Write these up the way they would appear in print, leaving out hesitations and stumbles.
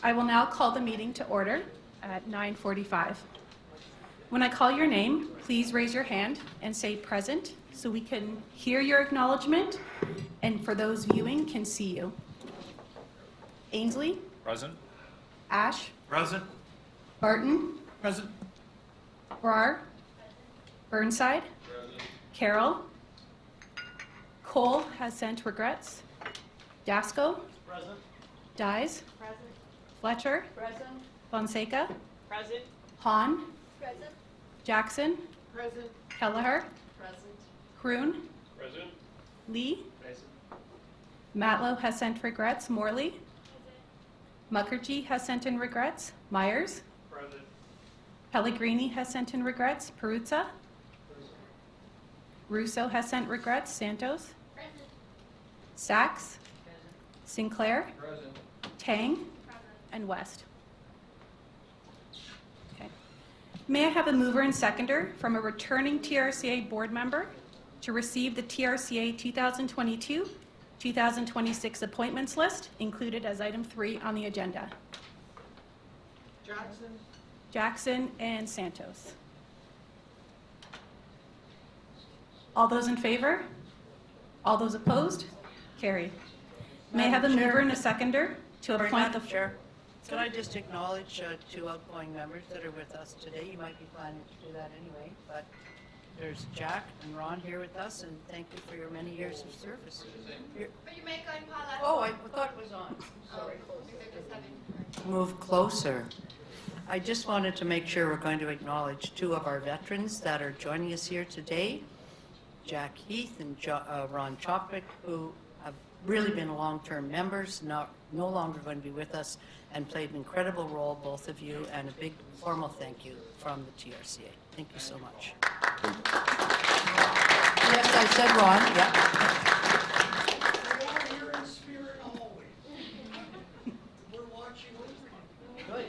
I will now call the meeting to order at 9:45. When I call your name, please raise your hand and say present so we can hear your acknowledgement and for those viewing can see you. Ainsley, Present. Ash, Present. Barton, Present. Brar, Burnside, Carroll, Cole has sent regrets, Dasco, Present. Dyes, Present. Fletcher, Present. Fonseca, Present. Hahn, Present. Jackson, Present. Kelleher, Present. Kroon, Present. Lee, Present. Matlow has sent regrets, Morley, Mukherjee has sent in regrets, Myers, Present. Pellegrini has sent in regrets, Peruzza, Russo has sent regrets, Santos, Sachs, Sinclair, Present. Tang, and West. Okay. May I have a mover and seconder from a returning TRCA board member to receive the TRCA 2022-2026 appointments list included as item 3 on the agenda? Jackson. Jackson and Santos. All those in favor? All those opposed? Carried. May I have a Madam mover Chair. and a seconder to Sorry, appoint the... Madam Chair, can I just acknowledge two outgoing members that are with us today? You might be planning to do that anyway, but there's Jack and Ron here with us, and thank you for your many years of service. But you make on Paula. Oh, I thought it was on. Sorry. They're just having. Move closer. I just wanted to make sure we're going to acknowledge two of our veterans that are joining us here today, Jack Heath and Ron Chopwick, who have really been long-term members, no longer going to be with us, and played an incredible role, both of you, and a big formal thank you from the TRCA. Thank you so much. Yes, I said Ron, yeah. You're in spirit always. We're watching over you.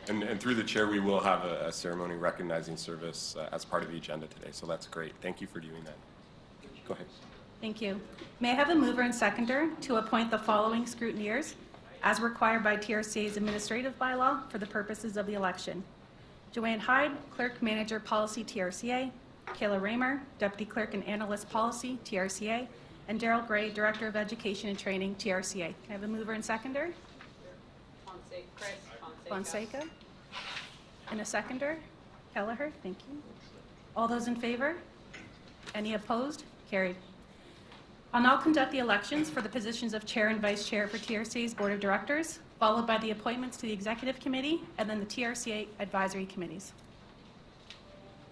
Good. And through the chair, we will have a ceremony recognizing service as part of the agenda today. So that's great. Thank you for doing that. Go ahead. Thank you. May I have a mover and seconder to appoint the following scrutineers as required by TRCA's administrative bylaw for the purposes of the election? Joanne Hyde, Clerk Manager Policy TRCA, Kayla Raymer, Deputy Clerk and Analyst Policy TRCA, and Daryl Gray, Director of Education and Training TRCA. Can I have a mover and seconder? Fonseca. And a seconder? Kelleher, thank you. All those in favor? Any opposed? Carried. I'll now conduct the elections for the positions of Chair and Vice Chair for TRCA's Board of Directors, followed by the appointments to the Executive Committee and then the TRCA Advisory Committees.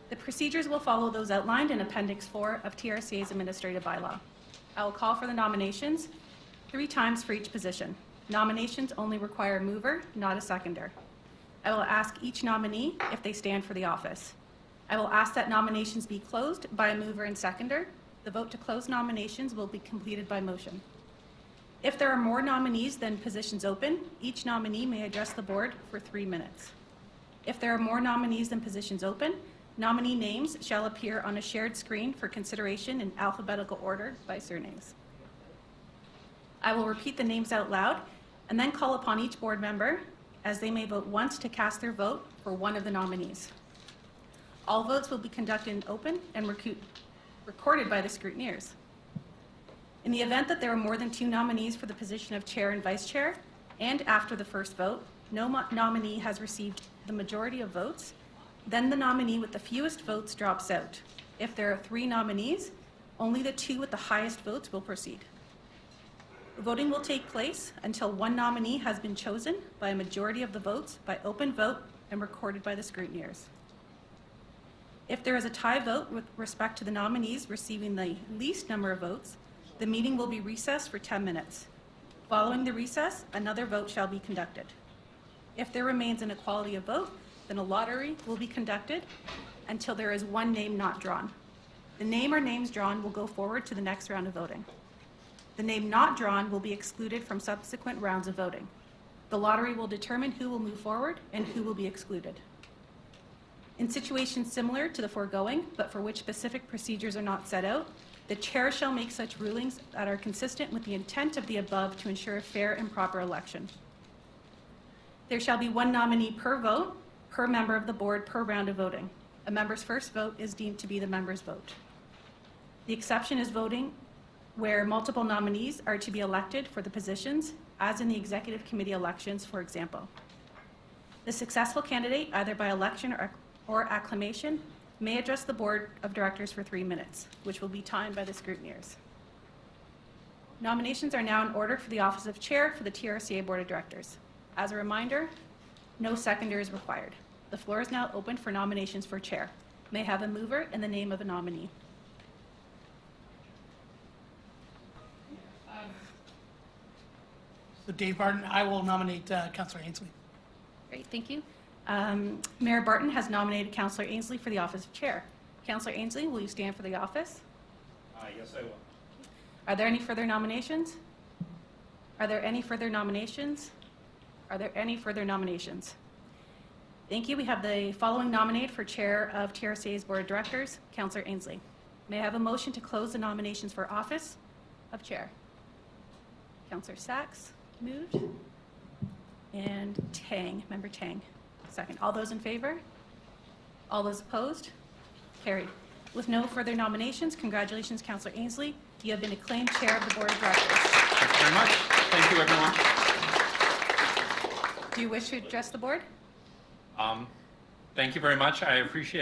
The procedures will follow those outlined in Appendix 4 of TRCA's Administrative Bylaw. I will call for the nominations 3 times for each position. Nominations only require a mover, not a seconder. I will ask each nominee if they stand for the office. I will ask that nominations be closed by a mover and seconder. The vote to close nominations will be completed by motion. If there are more nominees than positions open, each nominee may address the board for 3 minutes. If there are more nominees than positions open, nominee names shall appear on a shared screen for consideration in alphabetical order by surnames. I will repeat the names out loud and then call upon each board member as they may vote once to cast their vote for one of the nominees. All votes will be conducted in open and recorded by the scrutineers. In the event that there are more than 2 nominees for the position of Chair and Vice Chair, and after the first vote, no nominee has received the majority of votes, then the nominee with the fewest votes drops out. If there are 3 nominees, only the 2 with the highest votes will proceed. Voting will take place until one nominee has been chosen by a majority of the votes by open vote and recorded by the scrutineers. If there is a tie vote with respect to the nominees receiving the least number of votes, the meeting will be recessed for 10 minutes. Following the recess, another vote shall be conducted. If there remains an equality of vote, then a lottery will be conducted until there is one name not drawn. The name or names drawn will go forward to the next round of voting. The name not drawn will be excluded from subsequent rounds of voting. The lottery will determine who will move forward and who will be excluded. In situations similar to the foregoing, but for which specific procedures are not set out, The chair shall make such rulings that are consistent with the intent of the above to ensure a fair and proper election. There shall be one nominee per vote, per member of the board per round of voting. A member's first vote is deemed to be the member's vote. The exception is voting where multiple nominees are to be elected for the positions, as in the executive committee elections, for example. The successful candidate, either by election or acclamation, may address the board of directors for 3 minutes, which will be timed by the scrutineers. Nominations are now in order for the office of chair for the TRCA Board of Directors. As a reminder, no seconder is required. The floor is now open for nominations for chair. May I have a mover and the name of a nominee? So Dave Barton, I will nominate Councillor Ainsley. Great, thank you. Mayor Barton has nominated Councillor Ainsley for the office of chair. Councillor Ainsley, will you stand for the office? Yes, I will. Are there any further nominations? Are there any further nominations? Are there any further nominations? Thank you. We have the following nominated for chair of TRCA's Board of Directors, Councillor Ainsley. May I have a motion to close the nominations for office of chair? Councillor Sachs moved. And Tang, member Tang, second. All those in favor? All those opposed? Carried. With no further nominations, congratulations, Councillor Ainsley. You have been acclaimed chair of the Board of Directors. Thank you very much. Thank you, everyone. Do you wish to address the board? Thank you very much. I appreciate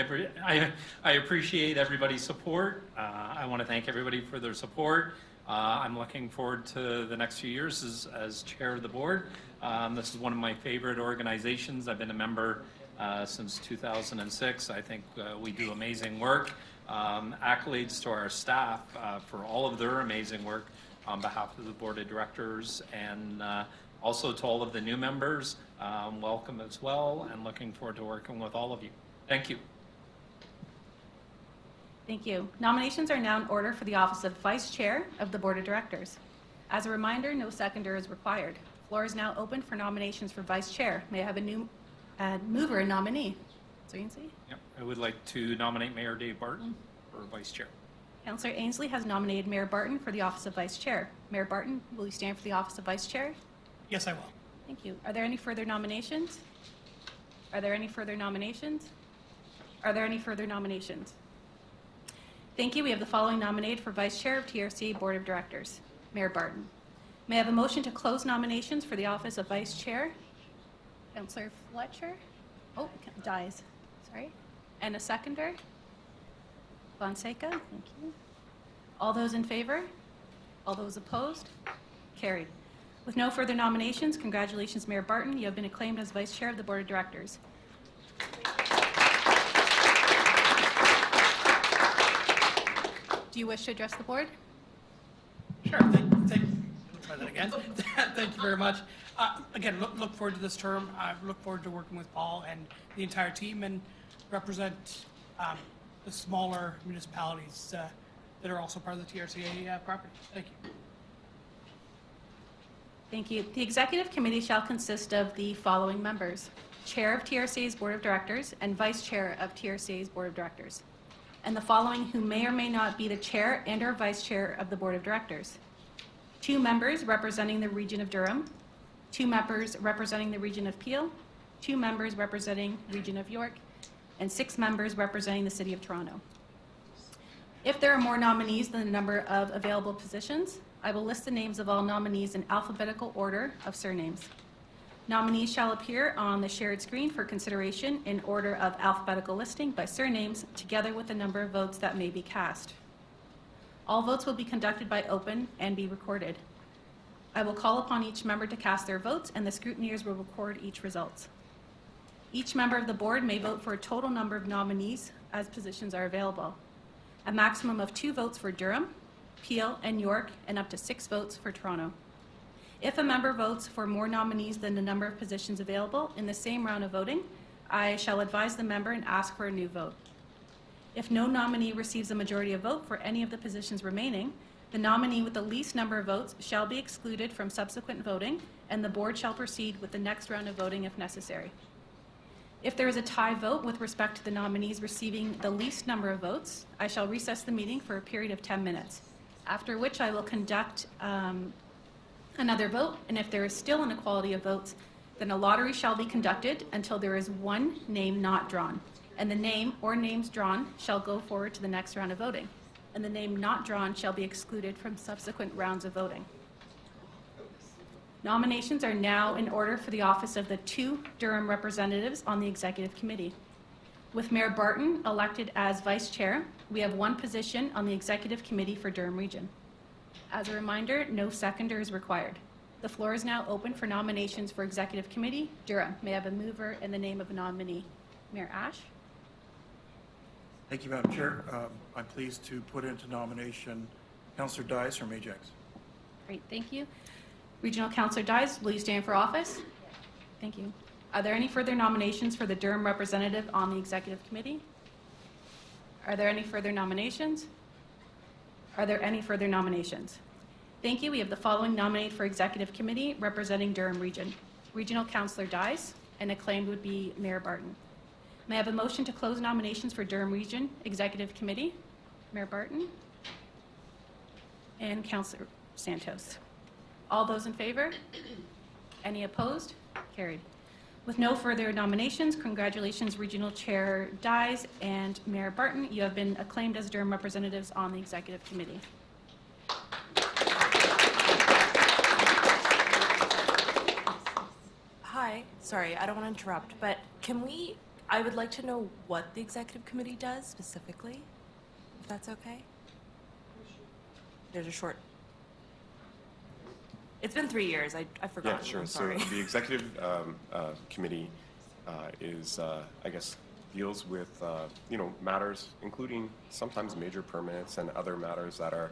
everybody's support. I want to thank everybody for their support. I'm looking forward to the next few years as chair of the board. This is one of my favorite organizations. I've been a member since 2006. I think we do amazing work. Accolades to our staff for all of their amazing work on behalf of the board of directors, and also to all of the new members. Welcome as well, and looking forward to working with all of you. Thank you. Thank you. Nominations are now in order for the office of Vice Chair of the Board of Directors. As a reminder, no seconder is required. Floor is now open for nominations for Vice Chair. May I have a new mover and nominee? Councillor Ainsley? Yep. I would like to nominate Mayor Dave Barton for vice chair. Councillor Ainsley has nominated Mayor Barton for the office of Vice Chair. Mayor Barton, will you stand for the office of Vice Chair? Yes, I will. Thank you. Are there any further nominations? Are there any further nominations? Are there any further nominations? Thank you. We have the following nominated for Vice Chair of TRCA Board of Directors. Mayor Barton. May I have a motion to close nominations for the office of Vice Chair? Councillor Fletcher? Oh, dies. Sorry. And a seconder? Fonseca? Thank you. All those in favor? All those opposed? Carried. With no further nominations, congratulations, Mayor Barton. You have been acclaimed as Vice Chair of the Board of Directors. Do you wish to address the board? Sure. Let me try that again. Thank you very much. Again, look forward to this term. I look forward to working with Paul and the entire team and represent the smaller municipalities that are also part of the TRCA property. Thank you. Thank you. The Executive Committee shall consist of the following members: Chair of TRCA's Board of Directors and Vice Chair of TRCA's Board of Directors, and the following who may or may not be the Chair and or Vice Chair of the Board of Directors: 2 members representing the region of Durham, 2 members representing the region of Peel, 2 members representing the region of York, and 6 members representing the City of Toronto. If there are more nominees than the number of available positions, I will list the names of all nominees in alphabetical order of surnames. Nominees shall appear on the shared screen for consideration in order of alphabetical listing by surnames, together with the number of votes that may be cast. All votes will be conducted by open and be recorded. I will call upon each member to cast their votes, and the scrutineers will record each result. Each member of the board may vote for a total number of nominees as positions are available. A maximum of 2 votes for Durham, Peel, and York, and up to 6 votes for Toronto. If a member votes for more nominees than the number of positions available in the same round of voting, I shall advise the member and ask for a new vote. If no nominee receives a majority of vote for any of the positions remaining, the nominee with the least number of votes shall be excluded from subsequent voting, and the board shall proceed with the next round of voting if necessary. If there is a tie vote with respect to the nominees receiving the least number of votes, I shall recess the meeting for a period of 10 minutes, after which I will conduct another vote, and if there is still inequality of votes, then a lottery shall be conducted until there is one name not drawn, and the name or names drawn shall go forward to the next round of voting, and the name not drawn shall be excluded from subsequent rounds of voting. Nominations are now in order for the office of the 2 Durham representatives on the Executive Committee. With Mayor Barton elected as Vice Chair, we have 1 position on the Executive Committee for Durham Region. As a reminder, no seconder is required. The floor is now open for nominations for Executive Committee, Durham. May I have a mover and the name of a nominee? Mayor Ash? Thank you, Madam Chair. I'm pleased to put into nomination Councillor Dias from Ajax. Great, thank you. Regional Councillor Dias, will you stand for office? Thank you. Are there any further nominations for the Durham representative on the Executive Committee? Are there any further nominations? Are there any further nominations? Thank you. We have the following nominated for Executive Committee representing Durham Region. Regional Councillor Dias, and acclaimed would be Mayor Barton. May I have a motion to close nominations for Durham Region Executive Committee? Mayor Barton and Councillor Santos. All those in favor? Any opposed? Carried. With no further nominations, congratulations Regional Chair Dias and Mayor Barton. You have been acclaimed as Durham representatives on the Executive Committee. Hi, sorry, I don't want to interrupt, but I would like to know what the executive committee does specifically, if that's okay? There's a short. It's been 3 years, I forgot. Yeah, sure. I'm So sorry. the executive committee is, I guess, deals with, matters, including sometimes major permits and other matters that are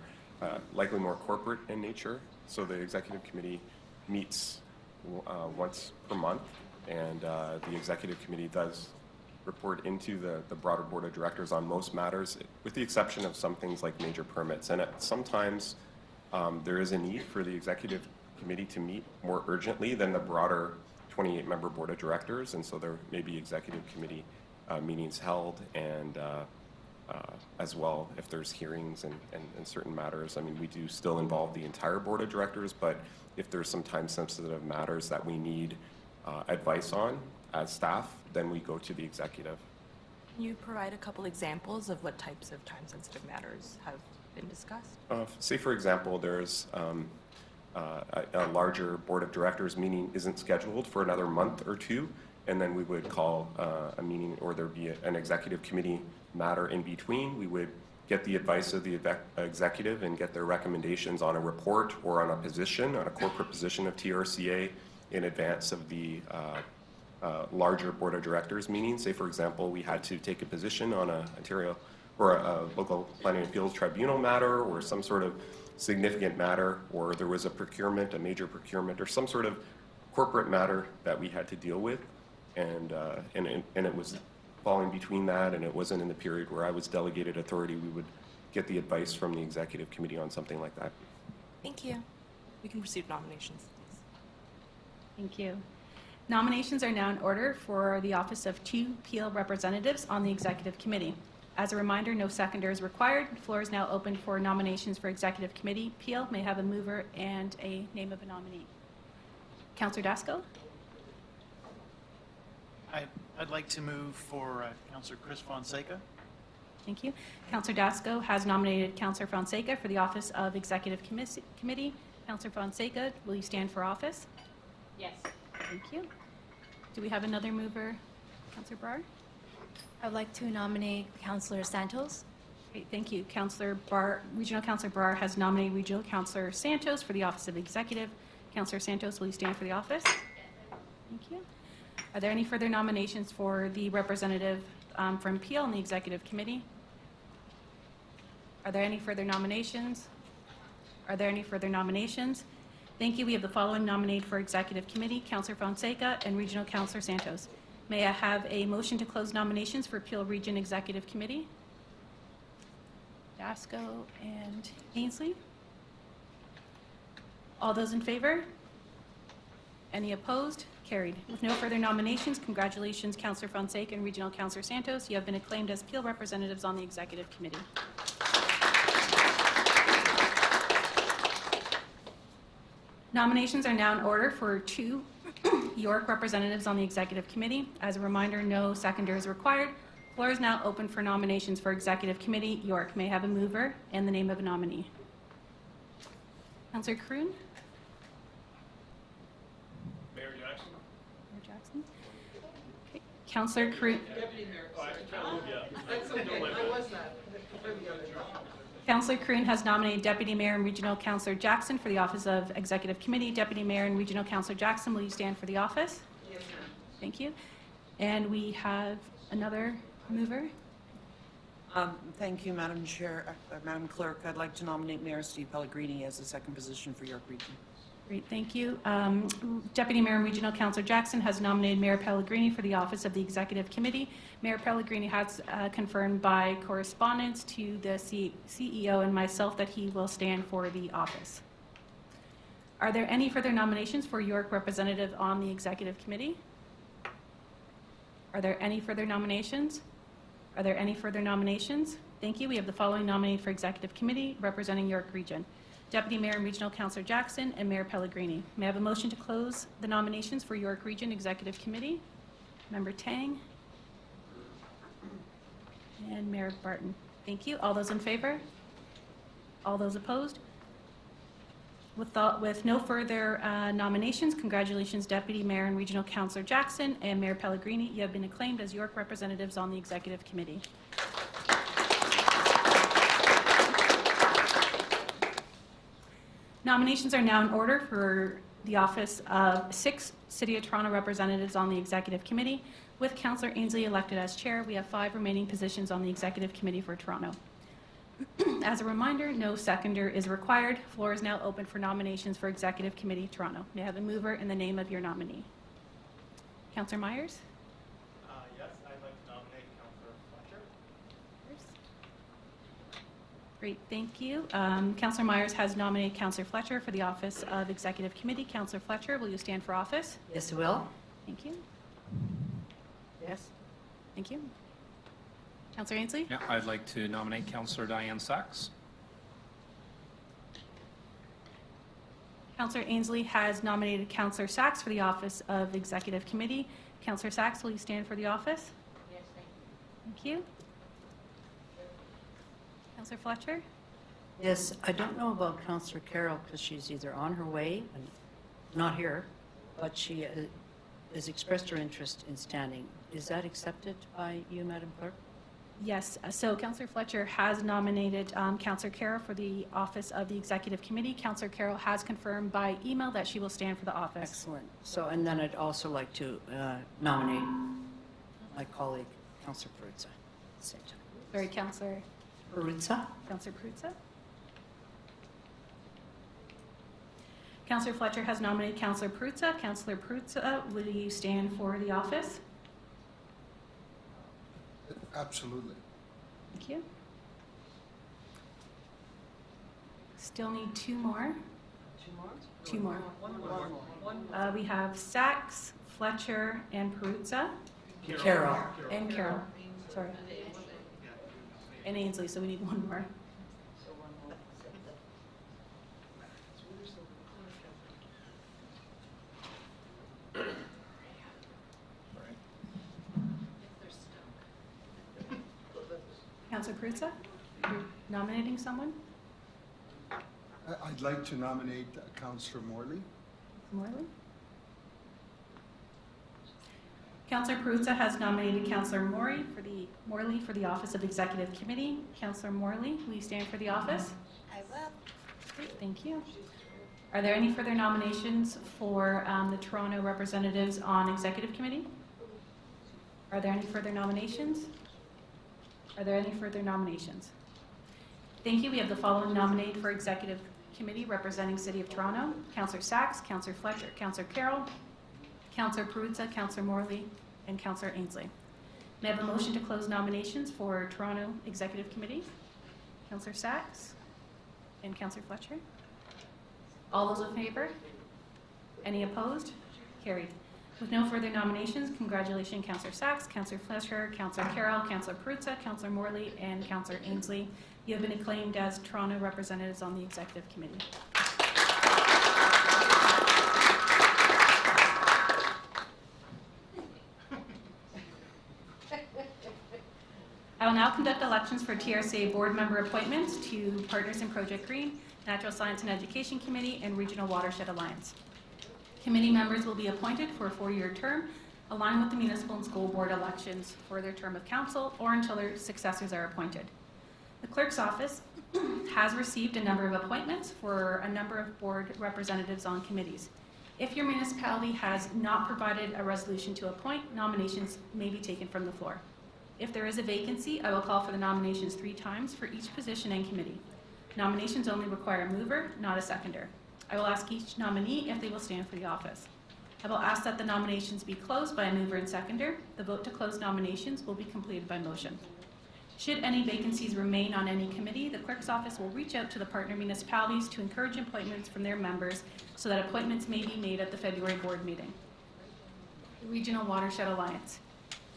likely more corporate in nature. So the executive committee meets once per month, and the executive committee does report into the broader board of directors on most matters, with the exception of some things like major permits. And sometimes there is a need for the executive committee to meet more urgently than the broader 28-member board of directors, and so there may be executive committee meetings held, and as well, if there's hearings and certain matters. I mean, we do still involve the entire board of directors, but if there's some time-sensitive matters that we need advice on as staff, then we go to the executive. Can you provide a couple examples of what types of time-sensitive matters have been discussed? Say, for example, there's a larger board of directors meeting isn't scheduled for another month or 2, and then we would call a meeting, or there'd be an executive committee matter in between. We would get the advice of the executive and get their recommendations on a report or on a position, on a corporate position of TRCA in advance of the larger board of directors meeting. Say, for example, we had to take a position on a Ontario or a local planning and appeals tribunal matter, or some sort of significant matter, or there was a procurement, a major procurement, or some sort of corporate matter that we had to deal with, and it was falling between that, and it wasn't in the period where I was delegated authority. We would get the advice from the executive committee on something like that. Thank you. We can proceed nominations, please. Thank you. Nominations are now in order for the office of 2 Peel representatives on the Executive Committee. As a reminder, no seconder is required. The floor is now open for nominations for Executive Committee. Peel may have a mover and a name of a nominee. Councillor Dasco? I'd like to move for Councillor Chris Fonseca. Thank you. Councillor Dasco has nominated Councillor Fonseca for the office of Executive Committee. Councillor Fonseca, will you stand for office? Yes. Thank you. Do we have another mover? Councillor Brar? I'd like to nominate Councillor Santos. Great, thank you. Regional Councillor Brar has nominated Regional Councillor Santos for the office of Executive. Councillor Santos, will you stand for the office? Thank you. Are there any further nominations for the representative from Peel in the Executive Committee? Are there any further nominations? Are there any further nominations? Thank you. We have the following nominated for Executive Committee, Councillor Fonseca and Regional Councillor Santos. May I have a motion to close nominations for Peel Region Executive Committee? Dasco and Ainsley. All those in favor? Any opposed? Carried. With no further nominations, congratulations, Councillor Fonseca and Regional Councillor Santos. You have been acclaimed as Peel representatives on the Executive Committee. Nominations are now in order for 2 York representatives on the Executive Committee. As a reminder, no seconder is required. Floor is now open for nominations for Executive Committee. York may I have a mover and the name of a nominee. Councillor Kroon? Mayor Jackson? Mayor Jackson? Okay. Councillor Kroon. Councillor Kroon has nominated Deputy Mayor and Regional Councillor Jackson for the office of Executive Committee. Deputy Mayor and Regional Councillor Jackson, will you stand for the office? Yes, ma'am. Thank you. And we have another mover. Thank you, Madam Chair, Madam Clerk. I'd like to nominate Mayor Steve Pellegrini as the second position for York Region. Great, thank you. Deputy Mayor and Regional Councillor Jackson has nominated Mayor Pellegrini for the office of the Executive Committee. Mayor Pellegrini has confirmed by correspondence to the CEO and myself that he will stand for the office. Are there any further nominations for York representative on the Executive Committee? Are there any further nominations? Are there any further nominations? Thank you. We have the following nominated for Executive Committee representing York Region. Deputy Mayor and Regional Councillor Jackson and Mayor Pellegrini. May I have a motion to close the nominations for York Region Executive Committee? Member Tang and Mayor Barton. Thank you. All those in favor? All those opposed? With no further nominations, congratulations Deputy Mayor and Regional Councillor Jackson and Mayor Pellegrini. You have been acclaimed as York representatives on the Executive Committee. Nominations are now in order for the office of 6 City of Toronto representatives on the Executive Committee. With Councillor Ainsley elected as chair, we have 5 remaining positions on the Executive Committee for Toronto. As a reminder, no seconder is required. Floor is now open for nominations for Executive Committee Toronto. May I have a mover in the name of your nominee? Councillor Myers? Yes, I'd like to nominate Councillor Fletcher. Great, thank you. Councillor Myers has nominated Councillor Fletcher for the office of Executive Committee. Councillor Fletcher, will you stand for office? Yes, I will. Thank you. Yes. Thank you. Councillor Ainsley? Yeah, I'd like to nominate Councillor Diane Sachs. Councillor Ainsley has nominated Councillor Sachs for the office of Executive Committee. Councillor Sachs, will you stand for the office? Yes, Thank you. Councillor Fletcher? Yes, I don't know about Councillor Carroll because she's either on her way and not here, but she has expressed her interest in standing. Is that accepted by you, Madam Clerk? Yes, so Councillor Fletcher has nominated Councillor Carroll for the office of the Executive Committee. Councillor Carroll has confirmed by email that she will stand for the office. Excellent. So, and then I'd also like to nominate my colleague, Councillor Peruzza, at the same time. Sorry, Councillor Peruzza? Peruzza. Councillor Fletcher has nominated Councillor Peruzza. Councillor Peruzza, will you stand for the office? Absolutely. Thank you. Still need 2 more. 2 more. We have Sachs, Fletcher, and Peruzza. Carroll. And Carroll. Sorry. And Ainsley, so we need 1 more. Councillor Peruzza, you're nominating someone? I'd like to nominate Councillor Morley. Morley? Councillor Peruzza has nominated Councillor Morley for the office of Executive Committee. Councillor Morley, will you stand for the office? I will. Great, thank you. Are there any further nominations for the Toronto representatives on Executive Committee? Are there any further nominations? Are there any further nominations? Thank you. We have the following nominated for Executive Committee representing City of Toronto: Councillor Sachs, Councillor Fletcher, Councillor Carroll, Councillor Peruzza, Councillor Morley, and Councillor Ainsley. May I have a motion to close nominations for Toronto Executive Committee? Councillor Sachs and Councillor Fletcher. All those in favor? Any opposed? Carried. With no further nominations, congratulations, Councillor Sachs, Councillor Fletcher, Councillor Carroll, Councillor Perruzza, Councillor Morley, and Councillor Ainsley. You have been acclaimed as Toronto representatives on the Executive Committee. I will now conduct elections for TRCA board member appointments to Partners in Project Green, Natural Science and Education Committee, and Regional Watershed Alliance. Committee members will be appointed for a 4-year term, aligned with the municipal and school board elections for their term of council or until their successors are appointed. The clerk's office has received a number of appointments for a number of board representatives on committees. If your municipality has not provided a resolution to appoint, nominations may be taken from the floor. If there is a vacancy, I will call for the nominations 3 times for each position and committee. Nominations only require a mover, not a seconder. I will ask each nominee if they will stand for the office. I will ask that the nominations be closed by a mover and seconder. The vote to close nominations will be completed by motion. Should any vacancies remain on any committee, the clerk's office will reach out to the partner municipalities to encourage appointments from their members so that appointments may be made at the February board meeting. The Regional Watershed Alliance.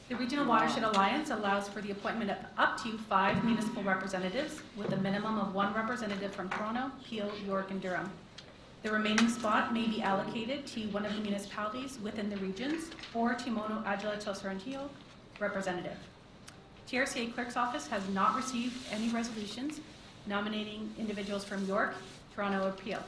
The Regional Watershed Alliance allows for the appointment of up to 5 municipal representatives with a minimum of 1 representative from Toronto, Peel, York, and Durham. The remaining spot may be allocated to one of the municipalities within the regions or to Mono Adjala Tosorrento representative. TRCA Clerk's Office has not received any resolutions nominating individuals from York, Toronto, or Peel.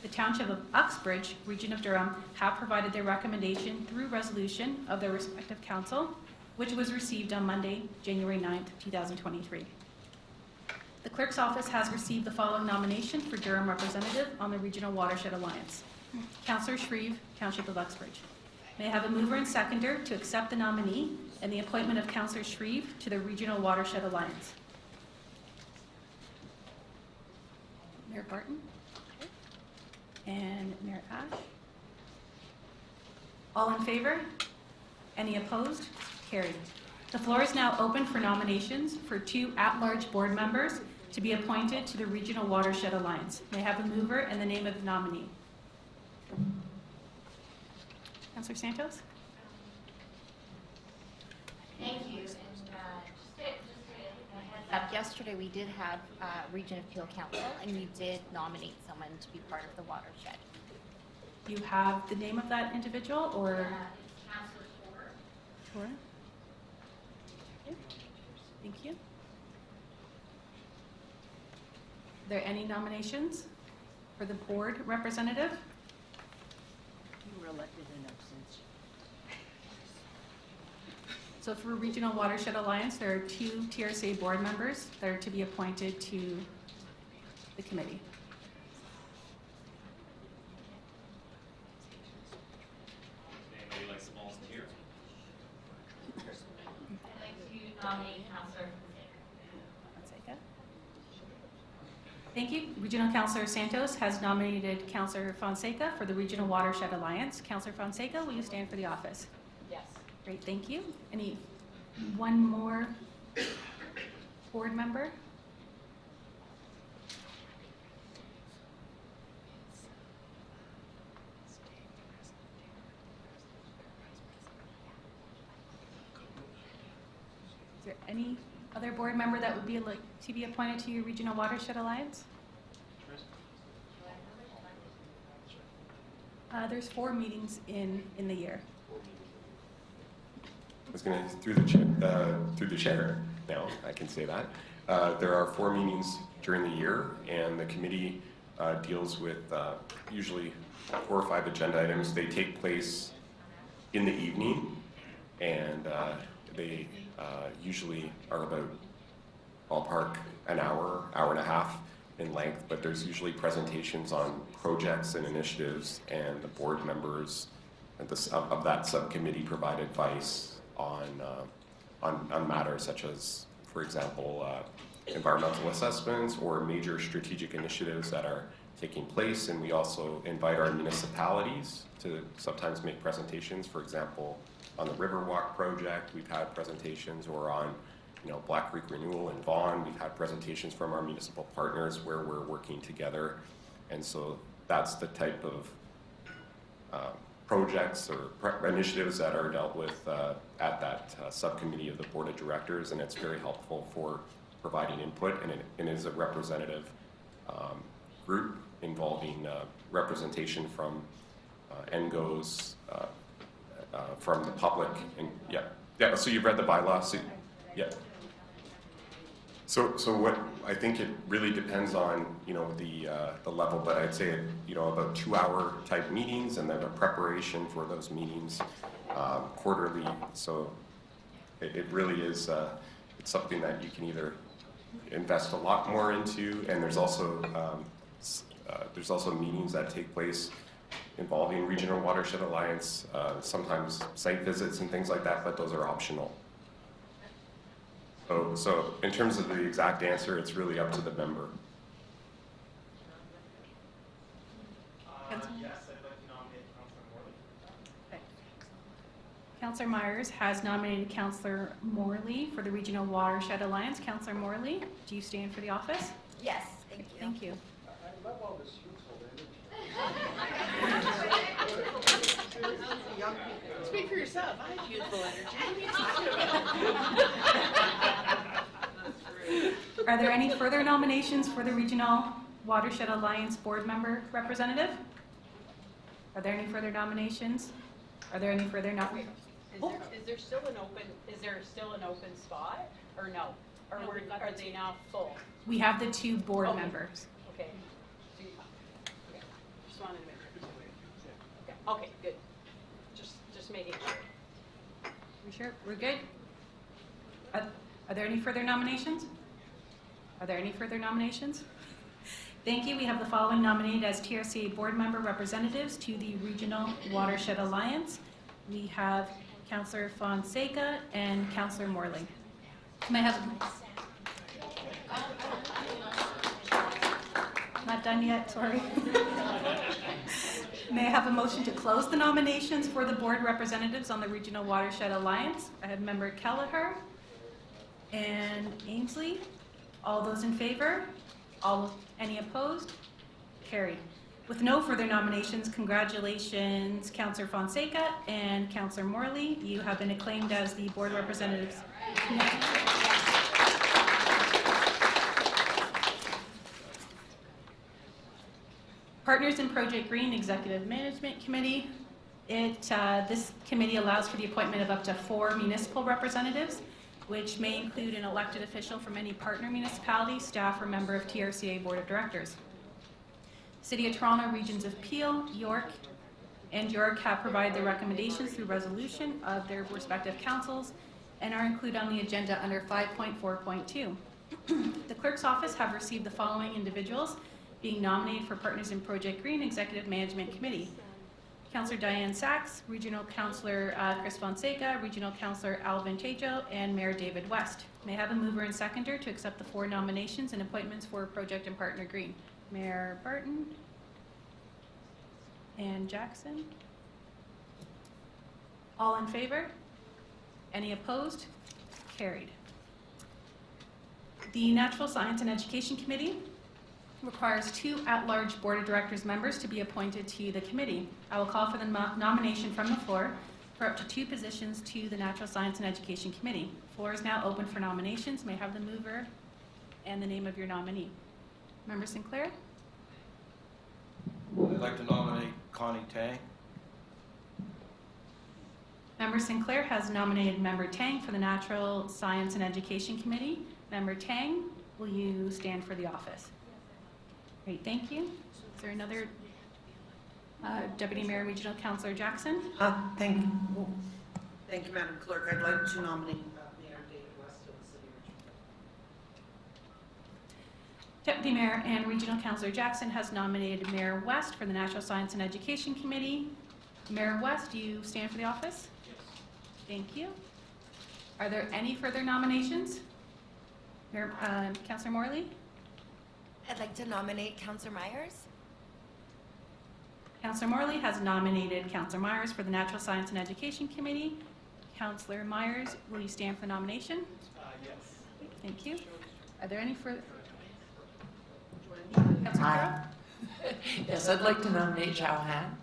The Township of Uxbridge, Region of Durham, have provided their recommendation through resolution of their respective council, which was received on Monday, January 9th, 2023. The Clerk's Office has received the following nomination for Durham representative on the Regional Watershed Alliance. Councillor Shreve, Township of Uxbridge. May I have a mover and seconder to accept the nominee and the appointment of Councillor Shreve to the Regional Watershed Alliance? Mayor Barton and Mayor Ash. All in favor? Any opposed? Carried. The floor is now open for nominations for 2 at-large board members to be appointed to the Regional Watershed Alliance. May I have a mover and the name of the nominee? Councillor Santos? Thank you. And just a heads up, yesterday we did have Region of Peel Council, and we did nominate someone to be part of the watershed. Do you have the name of that individual or? Councillor Tor. Tora? Okay. Thank you. Are there any nominations for the board representative? You were elected in absentia. So for Regional Watershed Alliance, there are 2 TRCA board members that are to be appointed to the committee. Anybody like to volunteer? I'd like to nominate Councillor Fonseca. Thank you. Regional Councillor Santos has nominated Councillor Fonseca for the Regional Watershed Alliance. Councillor Fonseca, will you stand for the office? Yes. Great, thank you. One more board member? Is there any other board member that would be like to be appointed to your Regional Watershed Alliance? There's 4 meetings in the year. I was going to, through the chair now, I can say that. There are 4 meetings during the year, and the committee deals with usually 4 or 5 agenda items. They take place in the evening, and they usually are about ballpark an hour, hour and a half in length, but there's usually presentations on projects and initiatives, and the board members of that subcommittee provide advice on matters such as, for example, environmental assessments or major strategic initiatives that are taking place. And we also invite our municipalities to sometimes make presentations. For example, on the Riverwalk project, we've had presentations, or on Black Creek Renewal in Vaughan, we've had presentations from our municipal partners where we're working together. And so that's the type of projects or initiatives that are dealt with at that subcommittee of the board of directors, and it's very helpful for providing input, and it is a representative group involving representation from NGOs, from the public, and yeah. So you've read the bylaw, so yeah. So what I think it really depends on the level, but I'd say about 2-hour type meetings, and then a preparation for those meetings quarterly. So it really is it's something that you can either invest a lot more into, and there's also meetings that take place involving Regional Watershed Alliance, sometimes site visits and things like that, but those are optional. So in terms of the exact answer, it's really up to the member. Yes, I'd like to nominate Councillor Morley. Councillor Myers has nominated Councillor Morley for the Regional Watershed Alliance. Councillor Morley, do you stand for the office? Yes, thank you. Thank you. I love all this youthful energy. Speak for yourself. I have youthful energy. Are there any further nominations for the Regional Watershed Alliance board member representative? Are there any further nominations? Are there any further nominations? Is there still an open spot, or no? Or are they now full? We have the 2 board Okay. members. Okay. Okay. Just wanted to make sure. Okay, good. Just making sure. We sure? We're good? Are there any further nominations? Are there any further nominations? Thank you. We have the following nominated as TRCA board member representatives to the Regional Watershed Alliance. We have Councillor Fonseca and Councillor Morley. May I have not done yet, sorry. May I have a motion to close the nominations for the board representatives on the Regional Watershed Alliance? I have member Kelleher and Ainsley. All those in favor? Any opposed? Carried. With no further nominations, congratulations, Councillor Fonseca and Councillor Morley. You have been acclaimed as the board representatives. Partners in Project Green Executive Management Committee. This committee allows for the appointment of up to 4 municipal representatives, which may include an elected official from any partner municipality, staff, or member of TRCA Board of Directors. City of Toronto Regions of Peel, York, and York have provided their recommendations through resolution of their respective councils and are included on the agenda under 5.4.2. The clerk's office have received the following individuals being nominated for Partners in Project Green Executive Management Committee. Councillor Diane Sachs, Regional Councillor Chris Fonseca, Regional Councillor Alvin Tejo, and Mayor David West. May I have a mover and seconder to accept the 4 nominations and appointments for Project and Partner Green? Mayor Barton and Jackson. All in favor? Any opposed? Carried. The Natural Science and Education Committee requires 2 at-large Board of Directors members to be appointed to the committee. I will call for the nomination from the floor for up to 2 positions to the Natural Science and Education Committee. The floor is now open for nominations. May I have the mover and the name of your nominee? Member Sinclair? I'd like to nominate Connie Tang. Member Sinclair has nominated Member Tang for the Natural Science and Education Committee. Member Tang, will you stand for the office? Great, thank you. Is there another Deputy Mayor Regional Councillor Jackson? Thank you, Madam Clerk. I'd like to nominate Mayor David West of the City of Richmond. Deputy Mayor and Regional Councillor Jackson has nominated Mayor West for the Natural Science and Education Committee. Mayor West, do you stand for the office? Yes. Thank you. Are there any further nominations? Mayor, Councillor Morley? I'd like to nominate Councillor Myers. Councillor Morley has nominated Councillor Myers for the Natural Science and Education Committee. Councillor Myers, will you stand for the nomination? Yes. Thank you. Are there any further? Councillor Carroll? Yes, I'd like to nominate Zhao Han.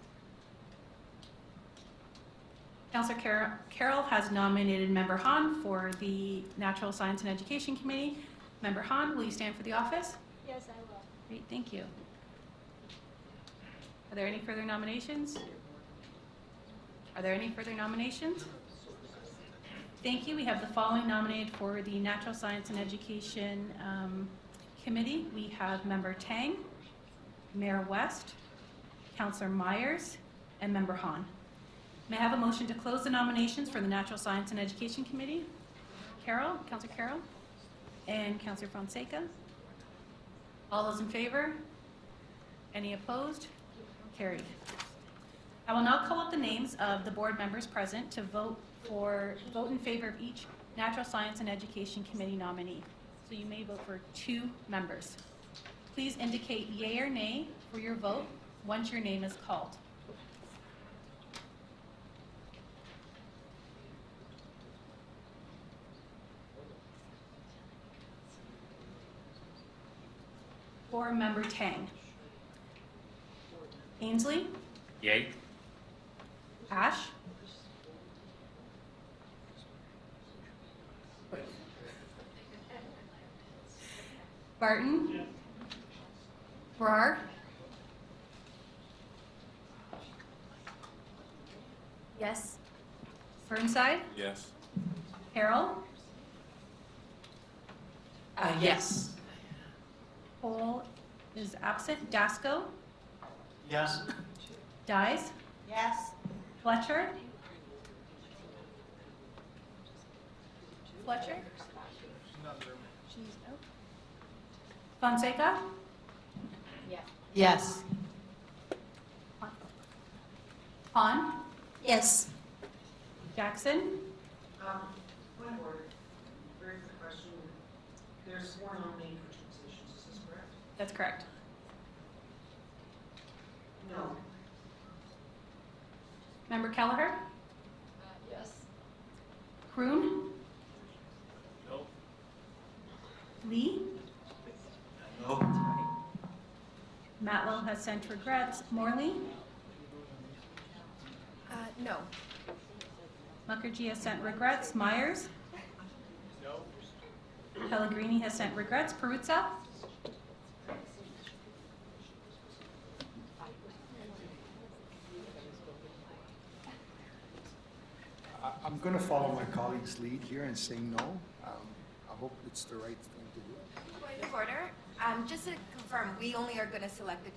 Councillor Carroll has nominated Member Han for the Natural Science and Education Committee. Member Han, will you stand for the office? Yes, I will. Great, thank you. Are there any further nominations? Are there any further nominations? Thank you. We have the following nominated for the Natural Science and Education Committee. We have Member Tang, Mayor West, Councillor Myers, and Member Han. May I have a motion to close the nominations for the Natural Science and Education Committee? Carroll, Councillor Carroll, and Councillor Fonseca. All those in favor? Any opposed? Carried. I will now call out the names of the board members present to vote in favor of each Natural Science and Education Committee nominee. So you may vote for 2 members. Please indicate yea or nay for your vote once your name is called. For Member Tang. Ainsley, Yay. Ash, Barton, Brar, Yes. Burnside, Yes. Carroll, Yes. Cole is absent, Dasco, Yes. Dyes, Yes. Fletcher, Fletcher, she's out. Fonseca, Yes. Han, Yes. Jackson, Point of order. Very quick question. There's 4 nominated for 2 positions, is this correct? that's correct. No. Member Kelleher, Yes. Kroon, No. Lee, No. Matlow has sent regrets, Morley, No. Mukherjee has sent regrets, Myers, No. Pellegrini has sent regrets, Peruzza, I'm going to follow my colleague's lead here and say no. I hope it's the right thing to do. Point of order. Just to confirm, we only are going to select the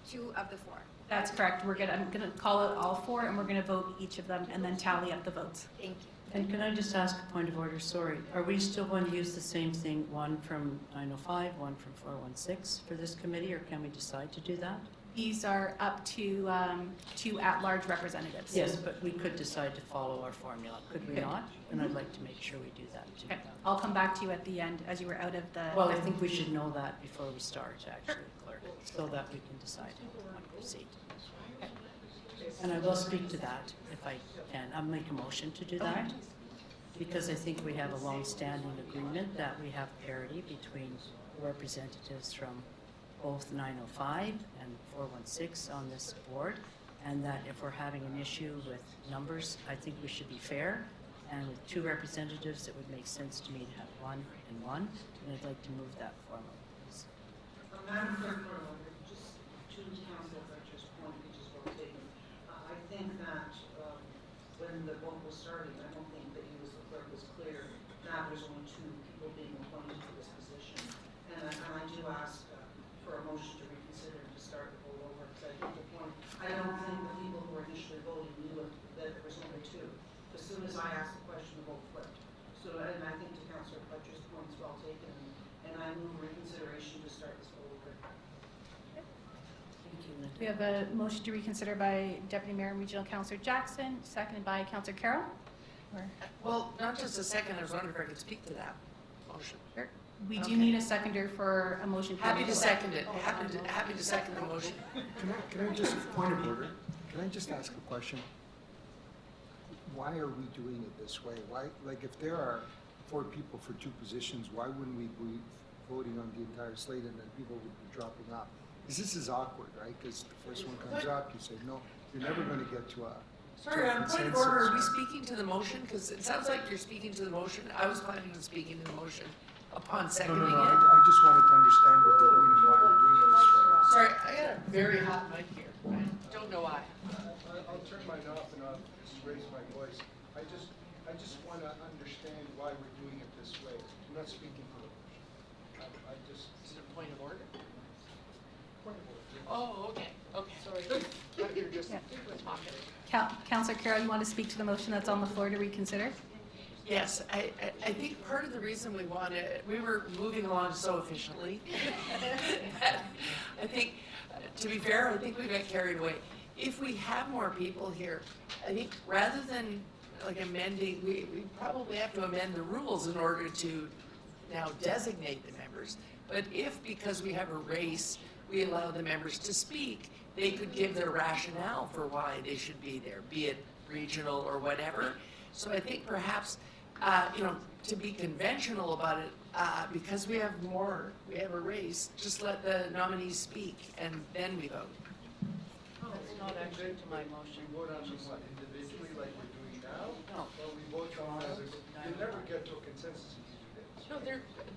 two of the 4. that's correct. I'm gonna call out all 4 and we're gonna vote each of them and then tally up the votes. Thank you. And can I just ask a point of order? Sorry. Are we still going to use the same thing, one from 905, one from 416 for this committee, or can we decide to do that? These are up to 2 at-large representatives. Yes, but we could decide to follow our formula, could we Okay. not? And I'd like to make sure we do that too. Okay, I'll come back to you at the end as you were out of the. Well, I think we should know that before we start, actually, Clerk, so that we can decide how we want to proceed. And I will speak to that if I can. I'll make a motion to do that. Because I think we have a long-standing agreement that we have parity between representatives from both 905 and 416 on this board, and that if we're having an issue with numbers, I think we should be fair. And with 2 representatives, it would make sense to me to have 1 and 1, and I'd like to move that forward, please. Madam Clerk, just 2 councils at just point, we just well taken. I think that when the vote was starting, I don't think that you as the clerk was clear that there's only 2 people being appointed to this position. And I do ask for a motion to reconsider and to start the vote over, because I think the point, I don't think the people who were initially voting knew that there was only 2. As soon as I asked the question, the vote flipped. So, and I think to Councillor Fletcher's point is well taken, and I move reconsideration to start this vote over. Thank you, Linda. We have a motion to reconsider by Deputy Mayor and Regional Councillor Jackson, seconded by Councillor Carroll. Well, not just a second, I was wondering if I could speak to that motion. We do Okay. need a seconder for a motion. Happy to second it, happy to second the motion. Can I just, point of order, can I just ask a question? Why are we doing it this way? Why, like, if there are 4 people for 2 positions, why wouldn't we be voting on the entire slate and then people would be dropping off? Because this is awkward, right? Because the first one comes up, you say, no, you're never going to get to a Sorry, on point of order, are we speaking to the motion? Because it sounds like you're speaking to the motion. I was planning on speaking to the motion upon No, seconding no, no, it. I just wanted to understand what we're doing and why we're doing it this way. Sorry, I got a very hot mic here. I don't know why. I'll turn mine off and I'll raise my voice. I just want to understand why we're doing it this way. I'm not speaking for the motion. I just. Is it a point of order? Point of order. Oh, okay, okay. Sorry. You're just talking. Councillor Carroll, you want to speak to the motion that's on the floor to reconsider? Yes, I think part of the reason we were moving along so efficiently. I think, to be fair, I think we got carried away. If we have more people here, I think rather than like amending, we probably have to amend the rules in order to now designate the members. But if, because we have a race, we allow the members to speak, they could give their rationale for why they should be there, be it regional or whatever. So I think perhaps, to be conventional about it, because we have a race, just let the nominees speak and then we vote. That's not actually to my motion. We vote on them what, individually like we're doing now? No. Or we vote on them as a, you never get to a consensus if you do that. No,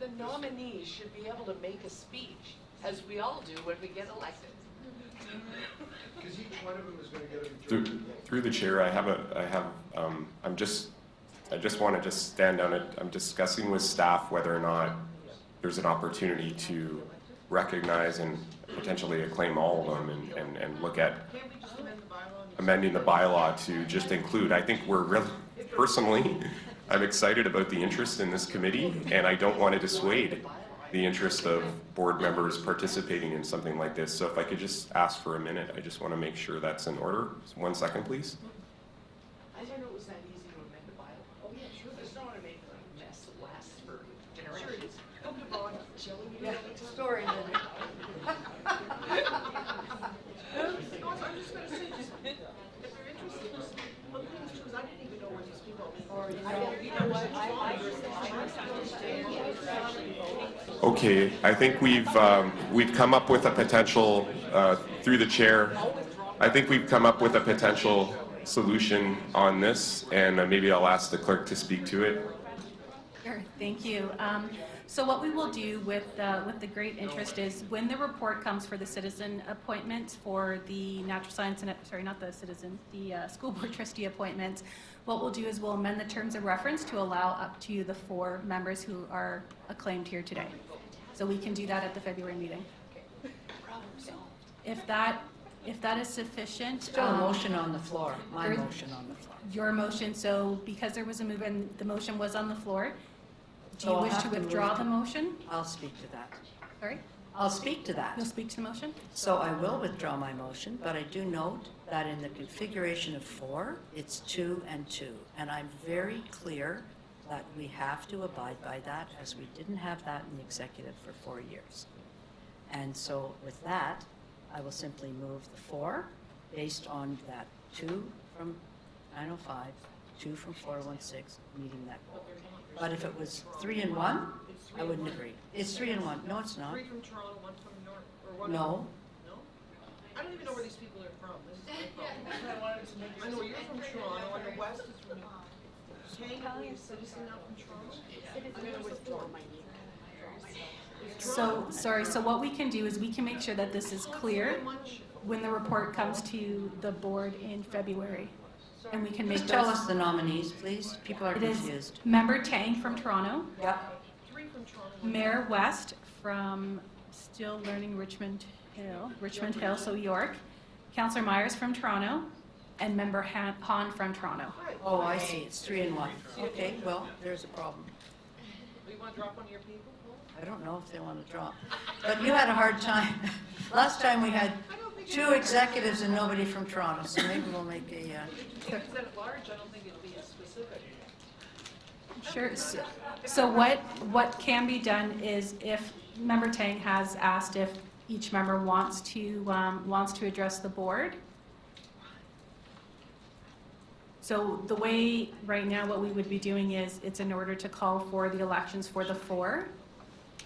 the nominees should be able to make a speech, as we all do when we get elected. Because each one of them is going to get a majority vote. Through the chair, I just want to just stand down. I'm discussing with staff whether or not there's an opportunity to recognize and potentially acclaim all of them and look at Can't we just amend the bylaw? amending the bylaw to just include. I think we're really, personally, I'm excited about the interest in this committee, and I don't want to dissuade the interest of board members participating in something like this. So if I could just ask for a minute, I just want to make sure that's in order. 1 second, please. I didn't know it was that easy to amend the bylaw. Oh, yeah, sure. Just don't want to make a mess that lasts for generations. Yeah, story. No, I'm just gonna say, just, if they're interested, just look into, because I didn't even know where these people. Okay, I think we've come up with a potential, through the chair, I think we've come up with a potential solution on this, and maybe I'll ask the clerk to speak to it. Sure, thank you. So what we will do with the great interest is when the report comes for the citizen appointments for the natural science and, sorry, not the citizen, the school board trustee appointments, what we'll do is we'll amend the terms of reference to allow up to the 4 members who are acclaimed here today. So we can do that at the February meeting. If that is sufficient. Still a motion on the floor, my There- motion on the floor. Your motion, so because there was a move and the motion was on the floor, do So you I'll wish to have to withdraw move the motion? I'll speak to that. Sorry? I'll speak to that. You'll speak to the motion? So I will withdraw my motion, but I do note that in the configuration of 4, it's 2 and 2. And I'm very clear that we have to abide by that, as we didn't have that in the executive for 4 years. And so with that, I will simply move the 4 based on that 2 from 905, 2 from 416, meeting that goal. But if it was 3 and 1, I wouldn't agree. It's 3 and 1. No, it's not. 3 from Toronto, 1 from North, or 1. No. No? I don't even know where these people are from. This is my problem. I know you're from Toronto, and the West is from. Tang, are you a citizen now from Toronto? I'm gonna withdraw my So, sorry, so what we can do is we can make sure that this is clear when the report comes to the board in February. And we can make Just tell those. us the nominees, please. People are It is confused. Member Tang from Toronto, Yep. 3 from Toronto. Mayor West from Still Learning Richmond Hill, so York, Councillor Myers from Toronto, and Member Han from Toronto. Oh, I see. It's 3 and 1. Okay, well, there's a problem. Do you want to drop one of your people? I don't know if they want to drop. But you had a hard time. Last time we had 2 executives and nobody from Toronto, so maybe we'll make a, If it's at large, I don't think it'd be as specific. Sure. So what can be done is if Member Tang has asked if each member wants to address the board. So the way, right now, what we would be doing is, it's in order to call for the elections for the 4.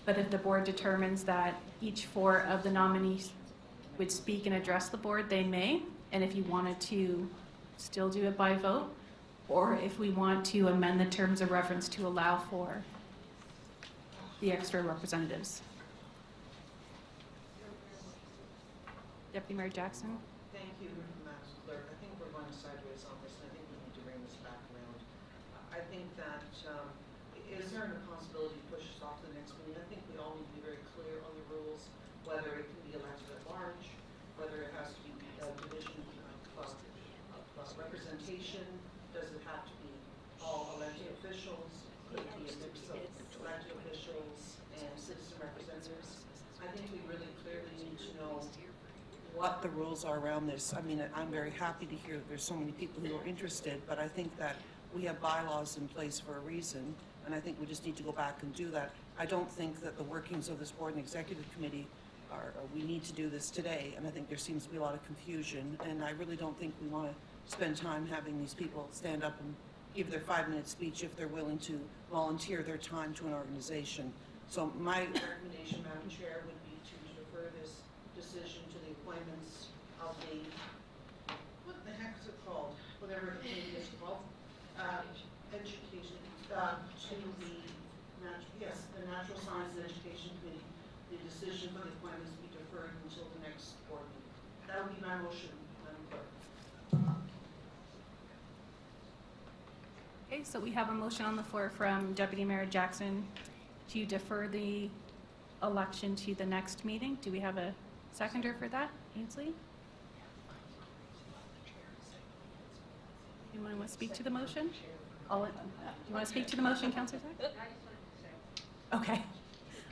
But if the board determines that each 4 of the nominees would speak and address the board, they may. And if you wanted to still do it by vote, or if we want to amend the terms of reference to allow for the extra representatives. Deputy Mayor Jackson? Thank you, Madam Clerk. I think we're going sideways on this, and I think we need to bring this back around. I think that, is there a possibility to push this off to the next meeting? I think we all need to be very clear on the rules, whether it can be elected at large, whether it has to be a division of representation, does it have to be all elected officials, could it be a mix of elected officials and citizen representatives? I think we really clearly need to know what the rules are around this. I mean, I'm very happy to hear that there's so many people who are interested, but I think that we have bylaws in place for a reason, and I think we just need to go back and do that. I don't think that the workings of this board and executive committee we need to do this today, and I think there seems to be a lot of confusion, and I really don't think we want to spend time having these people stand up and give their 5-minute speech if they're willing to volunteer their time to an organization. So my recommendation, Madam Chair, would be to defer this decision to the appointments of the, what the heck is it called? Whatever the committee is called. Education, to the, yes, the Natural Science and Education Committee. The decision for the appointments be deferred until the next board meeting. That would be my motion, Madam Clerk. Okay, so we have a motion on the floor from Deputy Mayor Jackson to defer the election to the next meeting. Do we have a seconder for that? Ainsley? Anyone want to speak to the motion? Do you want to speak to the motion, Councillor Zach? Okay.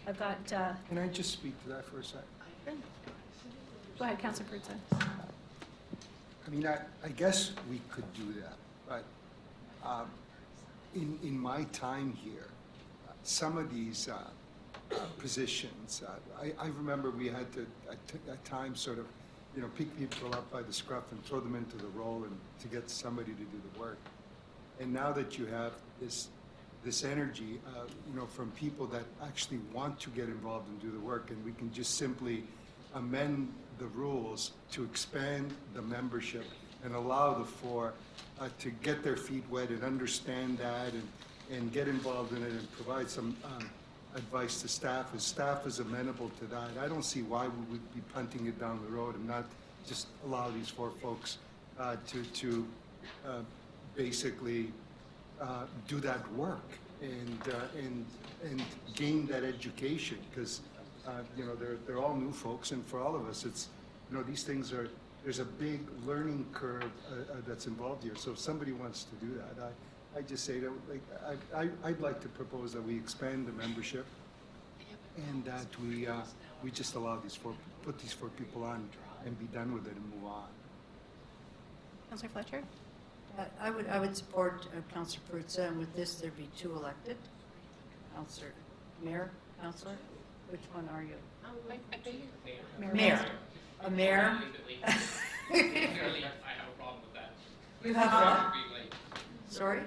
I've got, Can I just speak to that for a sec? go ahead, Councillor Perruzza. I mean, I guess we could do that, but in my time here, some of these positions, I remember we had to at times sort of, you know, pick people up by the scruff and throw them into the role and to get somebody to do the work. And now that you have this energy, you know, from people that actually want to get involved and do the work, and we can just simply amend the rules to expand the membership and allow the four to get their feet wet and understand that and get involved in it and provide some advice to staff. As staff is amenable to that, I don't see why we would be punting it down the road and not just allow these four folks to basically do that work and gain that education, because you know, they're all new folks, and for all of us, it's, you know, these things are, there's a big learning curve that's involved here. So if somebody wants to do that, I just say that, like, I'd like to propose that we expand the membership and that we just allow put these four people on and be done with it and move on. Councillor Fletcher? I would support Councillor Perruzza, and with this, there'd be 2 elected. Councillor, Mayor, Councillor, which one are you? Mayor. A mayor? I have a problem with that. You have what? Sorry?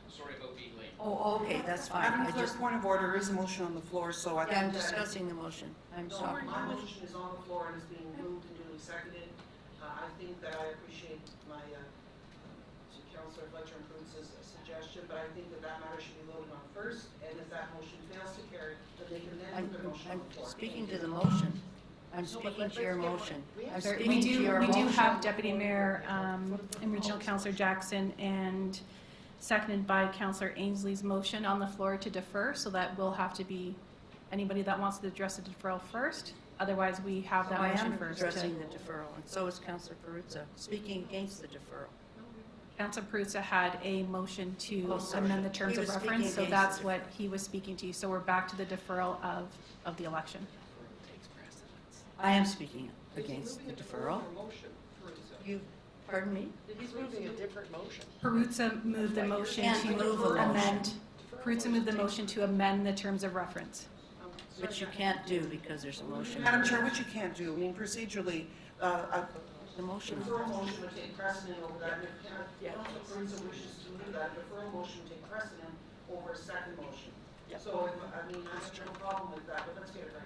Sorry about being late. Oh, okay, that's fine. Madam I Clerk, just, point of order, is a motion on the floor, so I think yeah, I'm that- discussing the motion. I'm No, sorry. my motion is on the floor and is being moved and duly seconded. I think that I appreciate my, to Councillor Fletcher and Perruzza's suggestion, but I think that matter should be voted on first, and if that motion fails to carry, then they can then put the motion on the floor. I'm speaking to the motion. I'm speaking to your motion. I'm Sorry, speaking to your motion. We do have Deputy Mayor and Regional Councillor Jackson and seconded by Councillor Ainsley's motion on the floor to defer, so that will have to be anybody that wants to address the deferral first. Otherwise, we have that I motion am first. addressing the deferral, and so is Councillor Perruzza, speaking against the deferral. Councillor Perruzza had a motion to Oh, sorry. amend the terms He of was speaking reference, so against that's the what he was speaking to. So we're back to the deferral of the election. I am speaking against the deferral. You, pardon me? He's moving a different motion. Perruzza moved the motion Can't move a to motion. amend. Perruzza moved the motion to amend the terms of reference. Which you can't do because there's a motion. Madam Chair, what you can't do, I mean, procedurally, The motion. deferral motion would take precedent over that. If Councillor Perruzza wishes to do that, deferral motion would take precedent over a second motion. So, I mean, I have no problem with that, but let's get it right.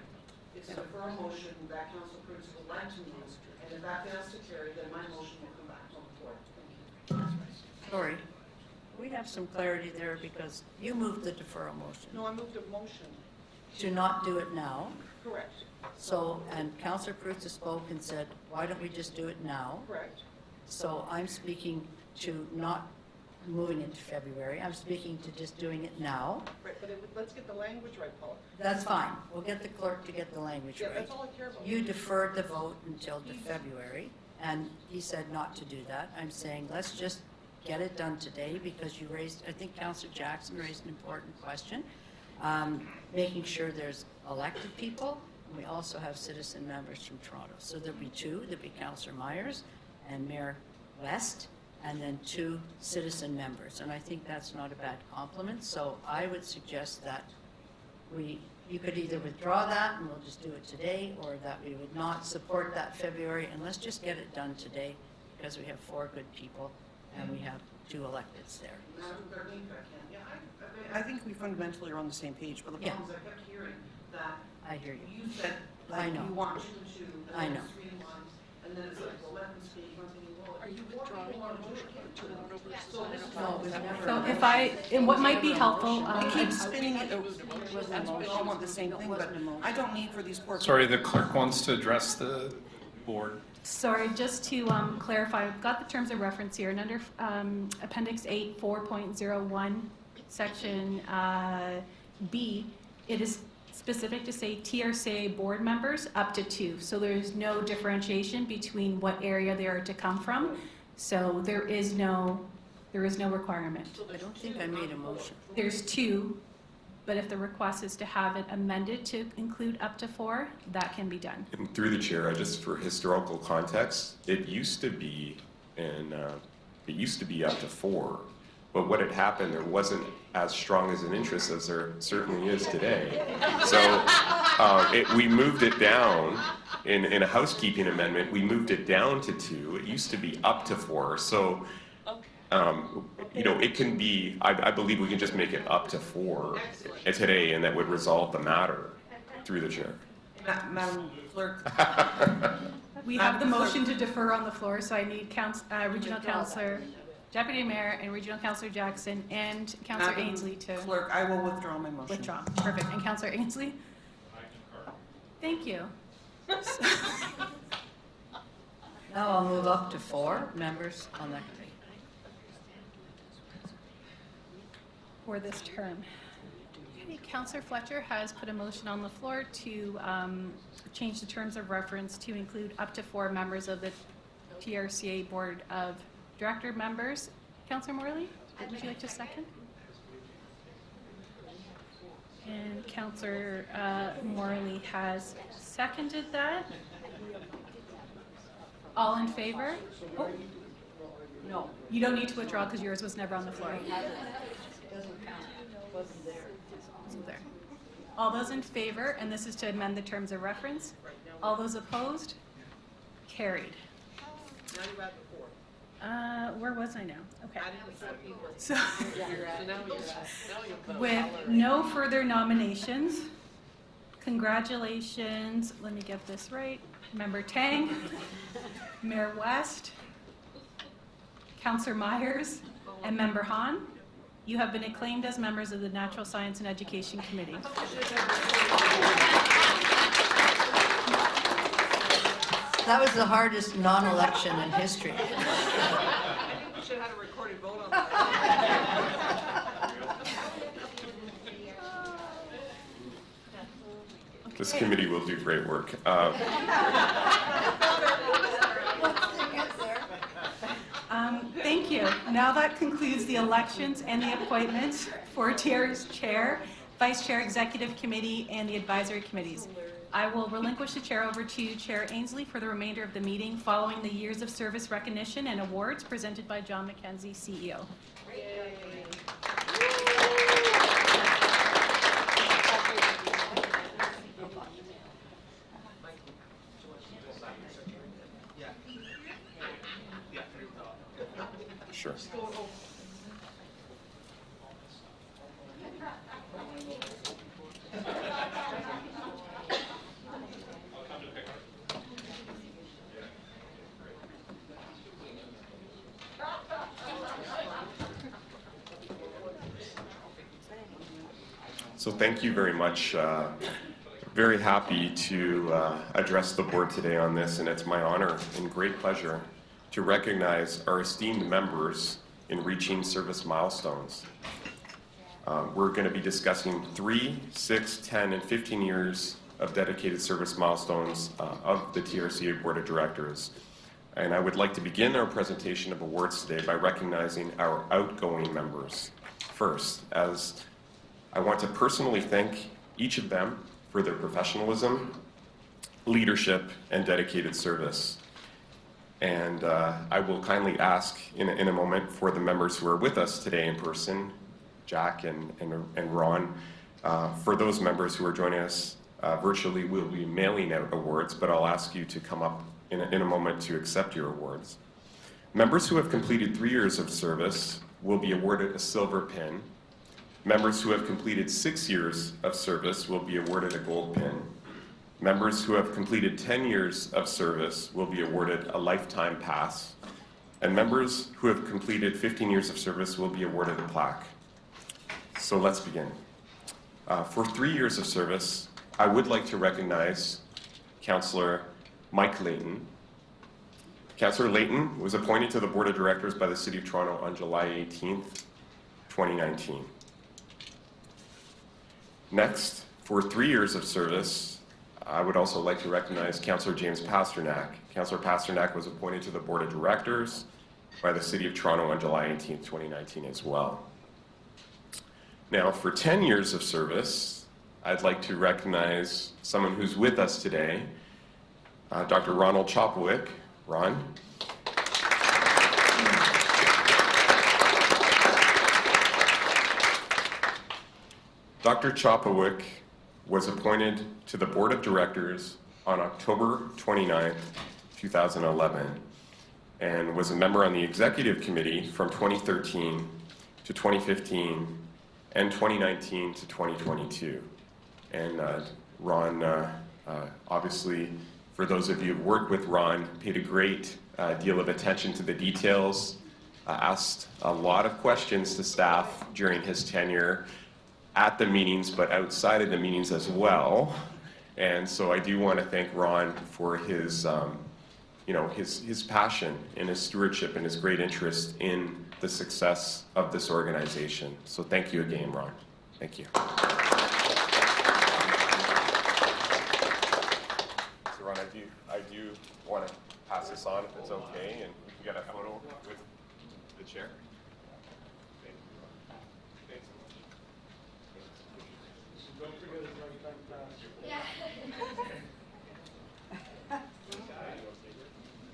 It's a deferral motion that Councillor Perruzza would like to move, and if that fails to carry, then my motion will come back on the floor. Thank you. Sorry. We have some clarity there because you moved the deferral motion No, I moved a motion. to not do it now. Correct. So, and Councillor Cruz spoke and said, why don't we just do it now? Correct. So I'm speaking to not moving into February. I'm speaking to just doing it now. Right, but let's get the language right, Paula. That's fine. We'll get the clerk to get the language Yeah, right. that's all I care about. You deferred the vote until February, and he said not to do that. I'm saying, let's just get it done today, because you raised, I think Councillor Jackson raised an important question, making sure there's elected people, and we also have citizen members from Toronto. So there'll be two. There'll be Councillor Myers and Mayor West, and then two citizen members. And I think that's not a bad compliment. So I would suggest that you could either withdraw that and we'll just do it today, or that we would not support that February, and let's just get it done today, because we have 4 good people and we have 2 electeds there. Madam Clerk, I can. Yeah, I think we fundamentally are on the same page, but the Yeah. problem is I kept hearing that I hear you. you said, I like, know. you want 2 and 2, and I then know. it's 3 and 1, and then it's like, well, let them speak, I'm thinking, well, Are you more people withdrawing want your to do it, motion give it to them. to So this is No, it was never. So if and what might be helpful, I keep spinning it, that's we all want the same thing, but I don't need for these poor people. Sorry, the clerk wants to address the board. sorry, just to clarify, I've got the terms of reference here, and under Appendix 8, 4.01, Section B, it is specific to say TRCA board members up to 2. So there's no differentiation between what area they are to come from. So there is no requirement. I don't think I made a motion. There's 2, but if the request is to have it amended to include up to 4, that can be done. And through the chair, I just for historical context, it used to be up to 4, but what had happened, there wasn't as strong as an interest as there certainly is today. So we moved it down in a housekeeping amendment. We moved it down to 2. It used to be up to 4. So it can be. I believe we can just make it up to 4 today, and that would resolve the matter through the chair. Madam Clerk, We have the motion to defer on the floor, so I need Regional Councillor, Deputy Mayor, and Regional Councillor Jackson, and Councillor Madam Ainsley to Clerk, I will withdraw my motion. withdraw. Perfect. And Councillor Ainsley? Thank you. Now I'll move up to 4 members on that committee. For this term. Okay, Councillor Fletcher has put a motion on the floor to change the terms of reference to include up to 4 members of the TRCA Board of Director members. Councillor Morley, would you like to second? And Councillor Morley has seconded that. All in favor? Oh, No. you don't need to withdraw because yours was never on the floor. Wasn't there. Wasn't there. All those in favor, and this is to amend the terms of reference. All those opposed? Carried. Now you add the 4. Where was I now? Okay. Adding the 4 people. So, So now you're at. with no further nominations, congratulations, let me get this right, Member Tang, Mayor West, Councillor Myers, and Member Han. You have been acclaimed as members of the Natural Science and Education Committee. That was the hardest non-election in history. I think we should have had a recorded vote on that. This committee will do great work. Thank you. Now that concludes the elections and the appointments for TR's Chair, Vice Chair, Executive Committee, and the Advisory Committees. I will relinquish the chair over to Chair Ainsley for the remainder of the meeting following the years of service recognition and awards presented by John McKenzie, CEO. Sure. So thank you very much. Very happy to address the board today on this, and it's my honor and great pleasure to recognize our esteemed members in reaching service milestones. We're going to be discussing 3, 6, 10, and 15 years of dedicated service milestones of the TRCA Board of Directors. And I would like to begin our presentation of awards today by recognizing our outgoing members first, as I want to personally thank each of them for their professionalism, leadership, and dedicated service. And I will kindly ask in a moment for the members who are with us today in person, Jack and Ron. For those members who are joining us virtually, we'll be mailing out awards, but I'll ask you to come up in a moment to accept your awards. Members who have completed 3 years of service will be awarded a silver pin. Members who have completed 6 years of service will be awarded a gold pin. Members who have completed 10 years of service will be awarded a lifetime pass. And members who have completed 15 years of service will be awarded a plaque. So let's begin. For 3 years of service, I would like to recognize Councillor Mike Layton. Councillor Layton was appointed to the Board of Directors by the City of Toronto on July 18th, 2019. Next, for 3 years of service, I would also like to recognize Councillor James Pasternak. Councillor Pasternak was appointed to the Board of Directors by the City of Toronto on July 18th, 2019 as well. Now, for 10 years of service, I'd like to recognize someone who's with us today, Dr. Ronald Chopwick. Ron. Dr. Chopwick was appointed to the Board of Directors on October 29th, 2011, and was a member on the Executive Committee from 2013 to 2015 and 2019 to 2022. And Ron, obviously, for those of you who've worked with Ron, paid a great deal of attention to the details, asked a lot of questions to staff during his tenure at the meetings, but outside of the meetings as well. And so I do want to thank Ron for his, his passion and his stewardship and his great interest in the success of this organization. So thank you again, Ron. Thank you. So Ron, I do want to pass this on if it's okay, and we can get a photo with the chair. Thank you, Ron. Thanks so much. Don't forget it's right time to pass. Yeah.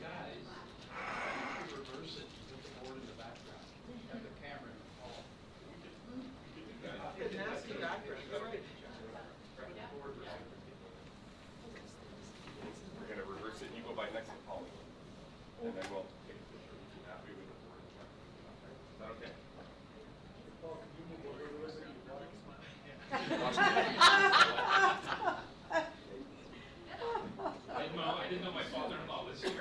Guys, reverse it, put the board in the background, have the camera in the hall. It's nasty background. We're going to reverse it. You go by next to Pauline, and then we'll take a picture happy with the board. Is that okay? I didn't know my father-in-law was here.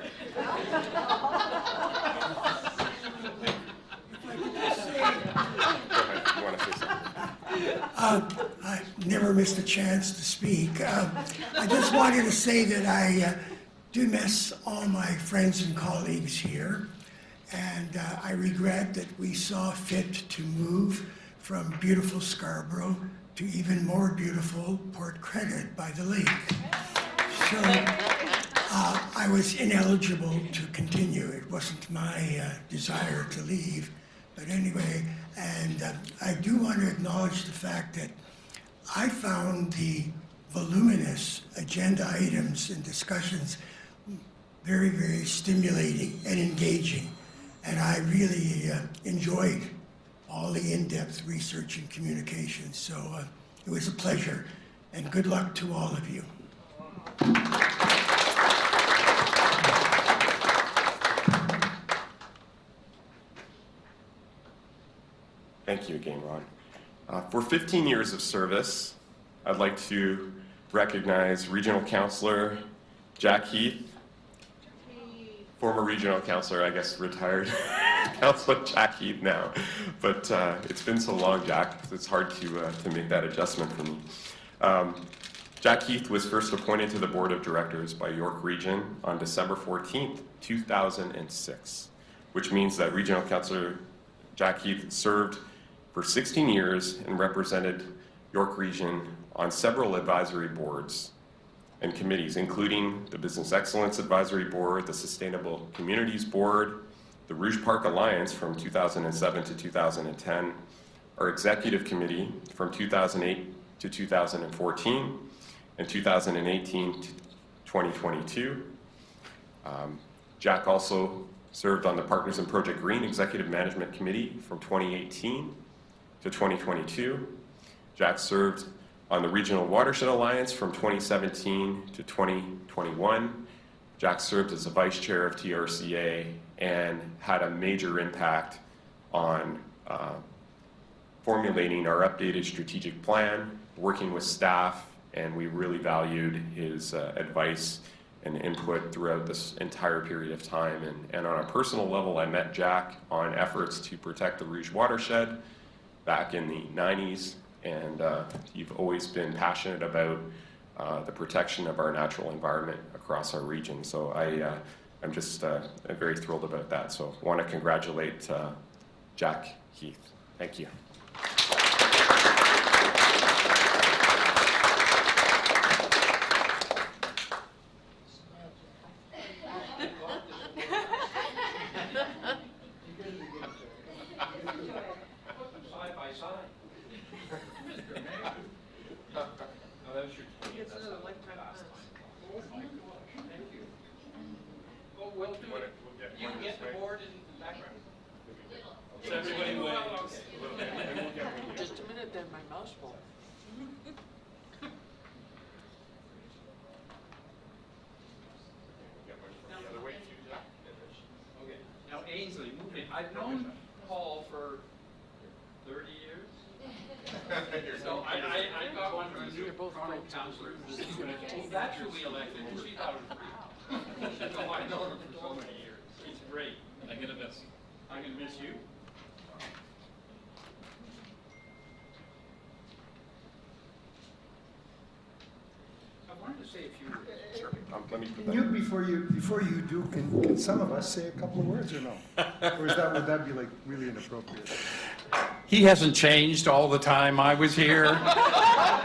You want to say something? I never missed a chance to speak. I just wanted to say that I do miss all my friends and colleagues here, and I regret that we saw fit to move from beautiful Scarborough to even more beautiful Port Credit by the lake. So I was ineligible to continue. It wasn't my desire to leave. But anyway, and I do want to acknowledge the fact that I found the voluminous agenda items and discussions very, very stimulating and engaging. And I really enjoyed all the in-depth research and communication. So it was a pleasure, and good luck to all of you. Thank you again, Ron. For 15 years of service, I'd like to recognize Regional Councillor Jack Heath. former regional councillor, I guess retired Councillor Jack Heath now. But it's been so long, Jack, it's hard to make that adjustment for me. Jack Heath was first appointed to the Board of Directors by York Region on December 14th, 2006, which means that Regional Councillor Jack Heath served for 16 years and represented York Region on several advisory boards and committees, including the Business Excellence Advisory Board, the Sustainable Communities Board, the Rouge Park Alliance from 2007 to 2010, our Executive Committee from 2008 to 2014, and 2018 to 2022. Jack also served on the Partners in Project Green Executive Management Committee from 2018 to 2022. Jack served on the Regional Watershed Alliance from 2017 to 2021. Jack served as the Vice Chair of TRCA and had a major impact on formulating our updated strategic plan, working with staff, and we really valued his advice and input throughout this entire period of time. And on a personal level, I met Jack on efforts to protect the Rouge watershed back in the 90s, and you've always been passionate about the protection of our natural environment across our region. So I'm just I'm very thrilled about that. So I want to congratulate Jack Heath. Thank you. Side by side. No, that was your 20th. That's not like last time. Oh my gosh, thank you. Oh, well, do it. You can get the board in the background. So everybody waves. Just a minute then, my mouse will. Okay, now Ainsley, move in. I've known Paul for 30 years. So I got one from a new Toronto councillor who's that's who we elected in 2003. So I know him for so many years. He's great. I'm gonna miss. I'm gonna miss you. I wanted to say a few words. Sure. Let me put Can that. you, before you do, can some of us say a couple of words or no? Or would that be like really inappropriate? He hasn't changed all the time I was here.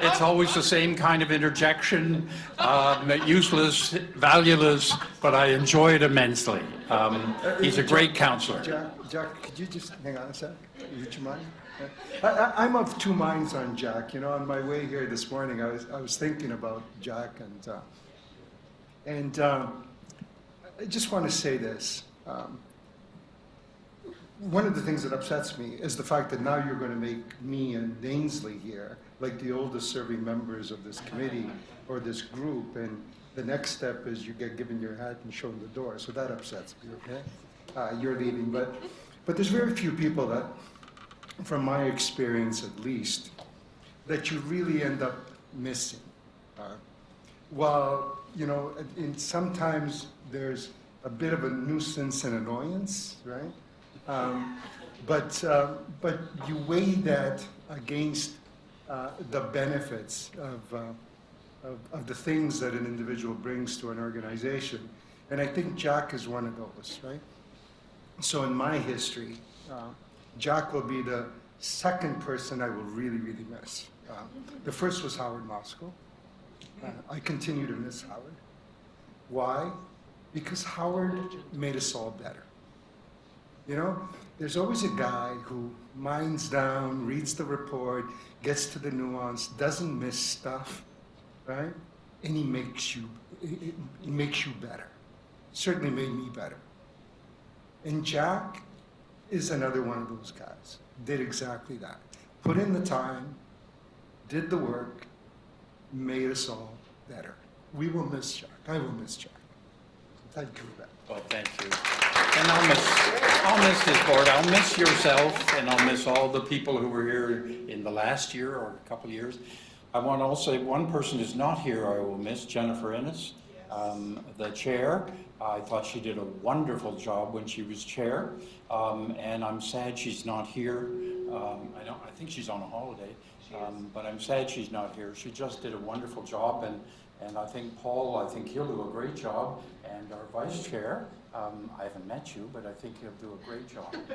It's always the same kind of interjection, useless, valueless, but I enjoy it immensely. He's a great counselor. Jack, could you just hang on a sec? Would you mind? I'm of two minds on Jack. You know, on my way here this morning, I was thinking about Jack, and I just want to say this. One of the things that upsets me is the fact that now you're going to make me and Ainsley here like the oldest serving members of this committee or this group, and the next step is you get given your hat and shown the door. So that upsets me. Okay, you're leaving, but there's very few people that, from my experience at least, that you really end up missing. While, you know, sometimes there's a bit of a nuisance and annoyance, right? But you weigh that against the benefits of the things that an individual brings to an organization. And I think Jack is one of those, right? So in my history, Jack will be the second person I will really, really miss. The first was Howard Moscow. I continue to miss Howard. Why? Because Howard made us all better. You know, there's always a guy who minds down, reads the report, gets to the nuance, doesn't miss stuff, right? And he makes you better. Certainly made me better. And Jack is another one of those guys. Did exactly that. Put in the time, did the work, made us all better. We will miss Jack. I will miss Jack. Thank you for that. Well, thank you. And I'll miss this board. I'll miss yourself, and I'll miss all the people who were here in the last year or a couple of years. I want to also say one person is not here I will miss, Jennifer Innes, the chair. I thought she did a wonderful job when she was chair, and I'm sad she's not here. I think she's on a holiday, but I'm sad she's not here. She just did a wonderful job, and I think Paul, he'll do a great job, and our vice chair, I haven't met you, but I think he'll do a great job. Because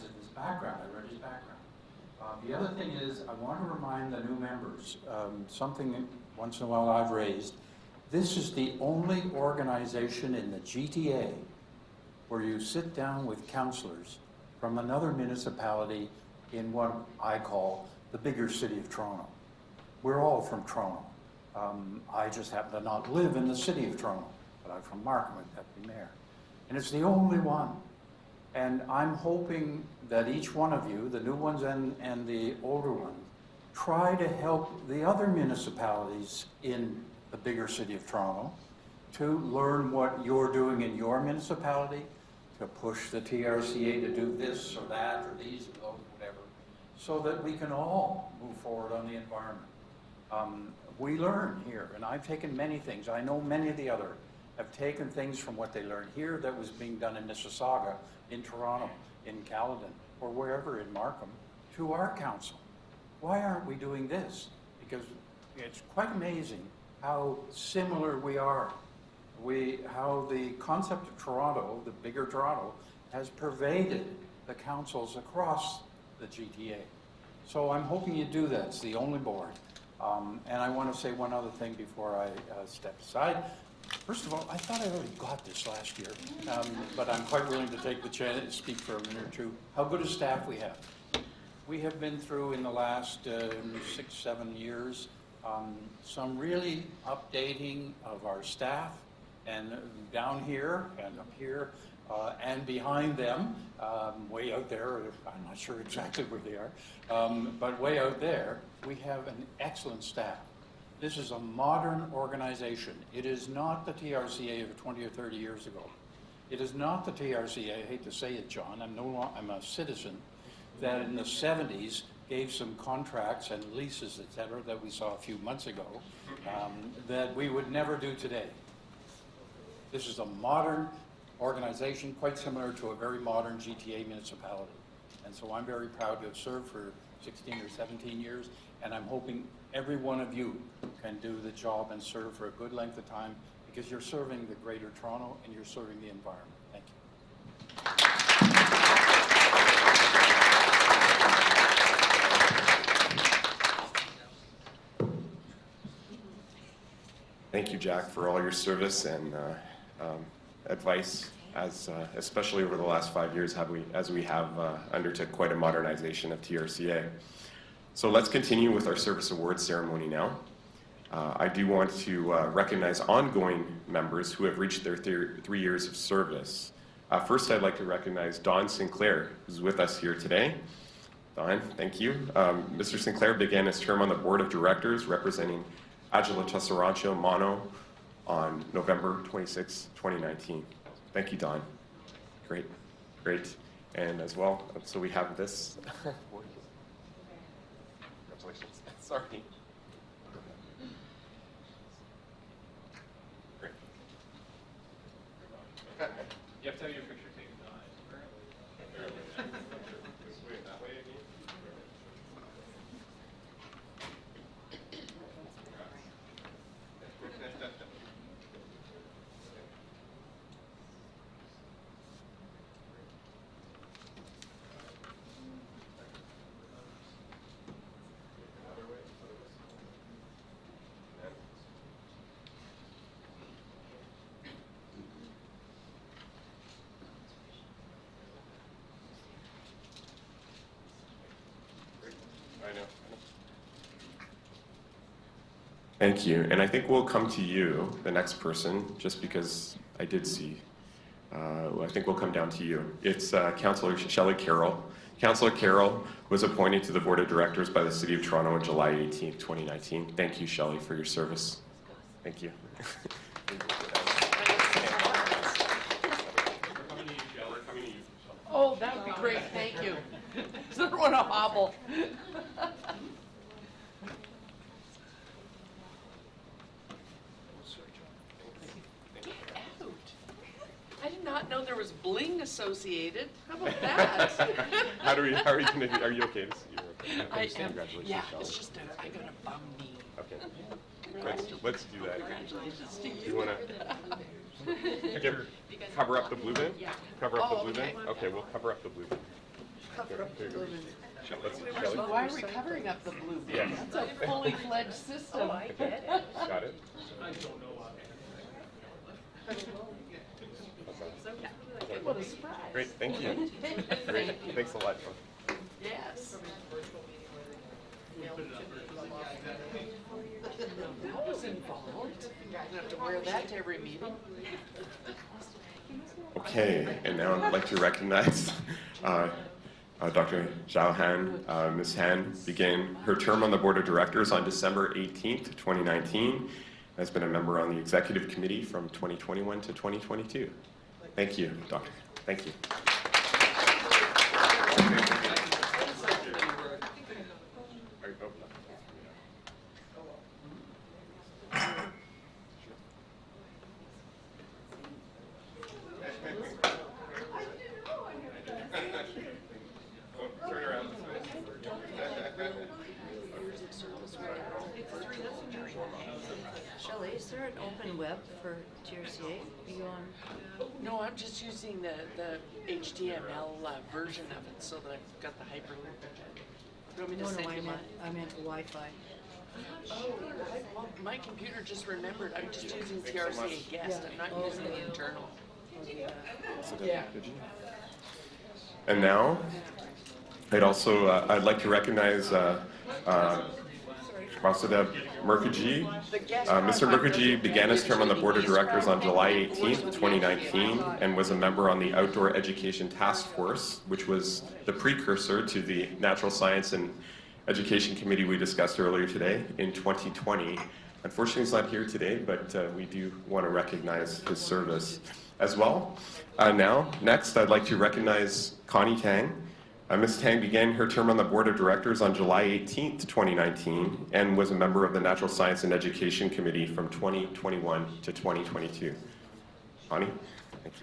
of his background, I read his background. The other thing is, I want to remind the new members, something that once in a while I've raised. This is the only organization in the GTA where you sit down with councillors from another municipality in what I call the bigger city of Toronto. We're all from Toronto. I just happen to not live in the city of Toronto, but I'm from Markham, I'm deputy mayor. And it's the only one. And I'm hoping that each one of you, the new ones and the older ones, try to help the other municipalities in the bigger city of Toronto to learn what you're doing in your municipality, to push the TRCA to do this or that or these or those, whatever, so that we can all move forward on the environment. We learn here, and I've taken many things. I know many of the other have taken things from what they learned here that was being done in Mississauga, in Toronto, in Caledon, or wherever in Markham, to our council. Why aren't we doing this? Because it's quite amazing how similar we are. How the concept of Toronto, the bigger Toronto, has pervaded the councils across the GTA. So I'm hoping you do that. It's the only board. And I want to say one other thing before I step aside. First of all, I thought I already got this last year, but I'm quite willing to take the chance and speak for a minute or two. How good a staff we have. We have been through in the last 6, 7 years some really updating of our staff, and down here and up here and behind them, way out there, I'm not sure exactly where they are, but way out there, we have an excellent staff. This is a modern organization. It is not the TRCA of 20 or 30 years ago. It is not the TRCA, I hate to say it, John, I'm a citizen, that in the 70s gave some contracts and leases, et cetera, that we saw a few months ago, that we would never do today. This is a modern organization, quite similar to a very modern GTA municipality. And so I'm very proud to have served for 16 or 17 years, and I'm hoping every one of you can do the job and serve for a good length of time, because you're serving the greater Toronto and you're serving the environment. Thank you. Thank you, Jack, for all your service and advice, especially over the last 5 years as we have undertook quite a modernization of TRCA. So let's continue with our service awards ceremony now. I do want to recognize ongoing members who have reached their 3 years of service. First, I'd like to recognize Don Sinclair, who's with us here today. Don, thank you. Mr. Sinclair began his term on the board of directors representing Agila Tesserancio Mono on November 26, 2019. Thank you, Don. Great, great. And as well, so we have this. Congratulations. Sorry. Great. You have to have your picture taken. Wait, that way again? I know. Thank you. And I think we'll come to you, the next person, just because I did see. I think we'll come down to you. It's Councillor Shelley Carroll. Councillor Carroll was appointed to the Board of Directors by the City of Toronto on July 18, 2019. Thank you, Shelley, for your service. Thank you. Oh, that would be great, thank you. So I don't want to hobble. was bling associated. How about that? How are you gonna do, are you okay to see your, I am. congratulations, Yeah, Shelley. it's just I got a bum knee. Okay, let's do that. Congratulations to Do you. you wanna cover up the blue bin? Cover up the blue bin? Okay, we'll cover up the blue bin. Cover up the Here you go. blue bin. Shelley? Why are we covering up the blue bin? Yeah. That's a fully fledged system. Got it? What a surprise. Great, thank you. Great, thanks a lot. Yes. That was involved. You have to wear that to every meeting. Okay, and now I'd like to recognize Dr. Zhao Han. Ms. Han began her term on the Board of Directors on December 18th, 2019. Has been a member on the Executive Committee from 2021 to 2022. Thank you, Doctor. Thank you. Shelley, is there an open web for TRCA? Are you on? No, I'm just using the HTML version of it so that I've got the hyperlink. You want me to No, send no, you mine? I meant Wi-Fi. Oh, well, my computer just remembered, I'm just using TRCA guest, I'm not using the internal. Yeah. And now, I'd like to recognize Vasudeb Mukherjee. Mr. Mukherjee began his term on the Board of Directors on July 18th, 2019, and was a member on the Outdoor Education Task Force, which was the precursor to the Natural Science and Education Committee we discussed earlier today in 2020. Unfortunately, he's not here today, but we do want to recognize his service as well. Next, I'd like to recognize Connie Tang. Ms. Tang began her term on the Board of Directors on July 18th, 2019, and was a member of the Natural Science and Education Committee from 2021 to 2022. Connie, thank you.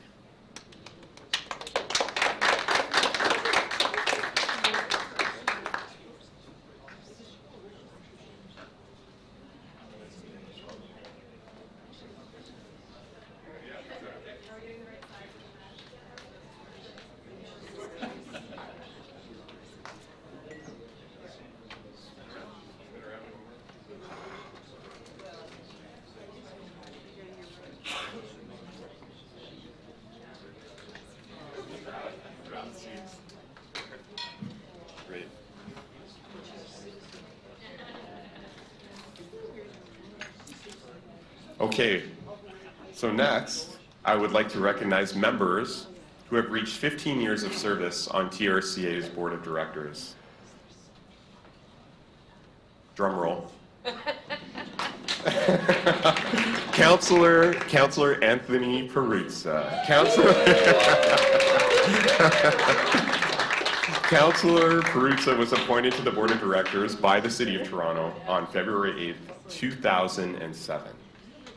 Great. Okay, so next, I would like to recognize members who have reached 15 years of service on TRCA's Board of Directors. Drum roll. Councillor Anthony Peruzza. Councillor Peruzza was appointed to the Board of Directors by the City of Toronto on February 8th, 2007.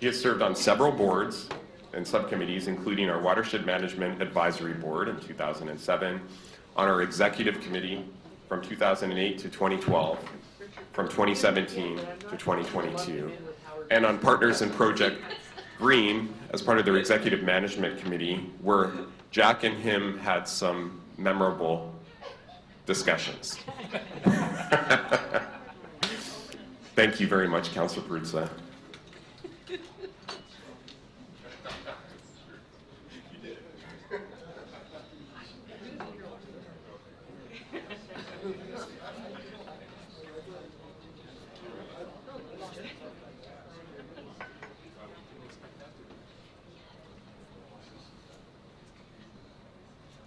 He has served on several boards and subcommittees, including our Watershed Management Advisory Board in 2007, on our Executive Committee from 2008 to 2012, from 2017 to 2022, and on Partners in Project Green as part of their Executive Management Committee, where Jack and him had some memorable discussions. Thank you very much, Councillor Peruzza.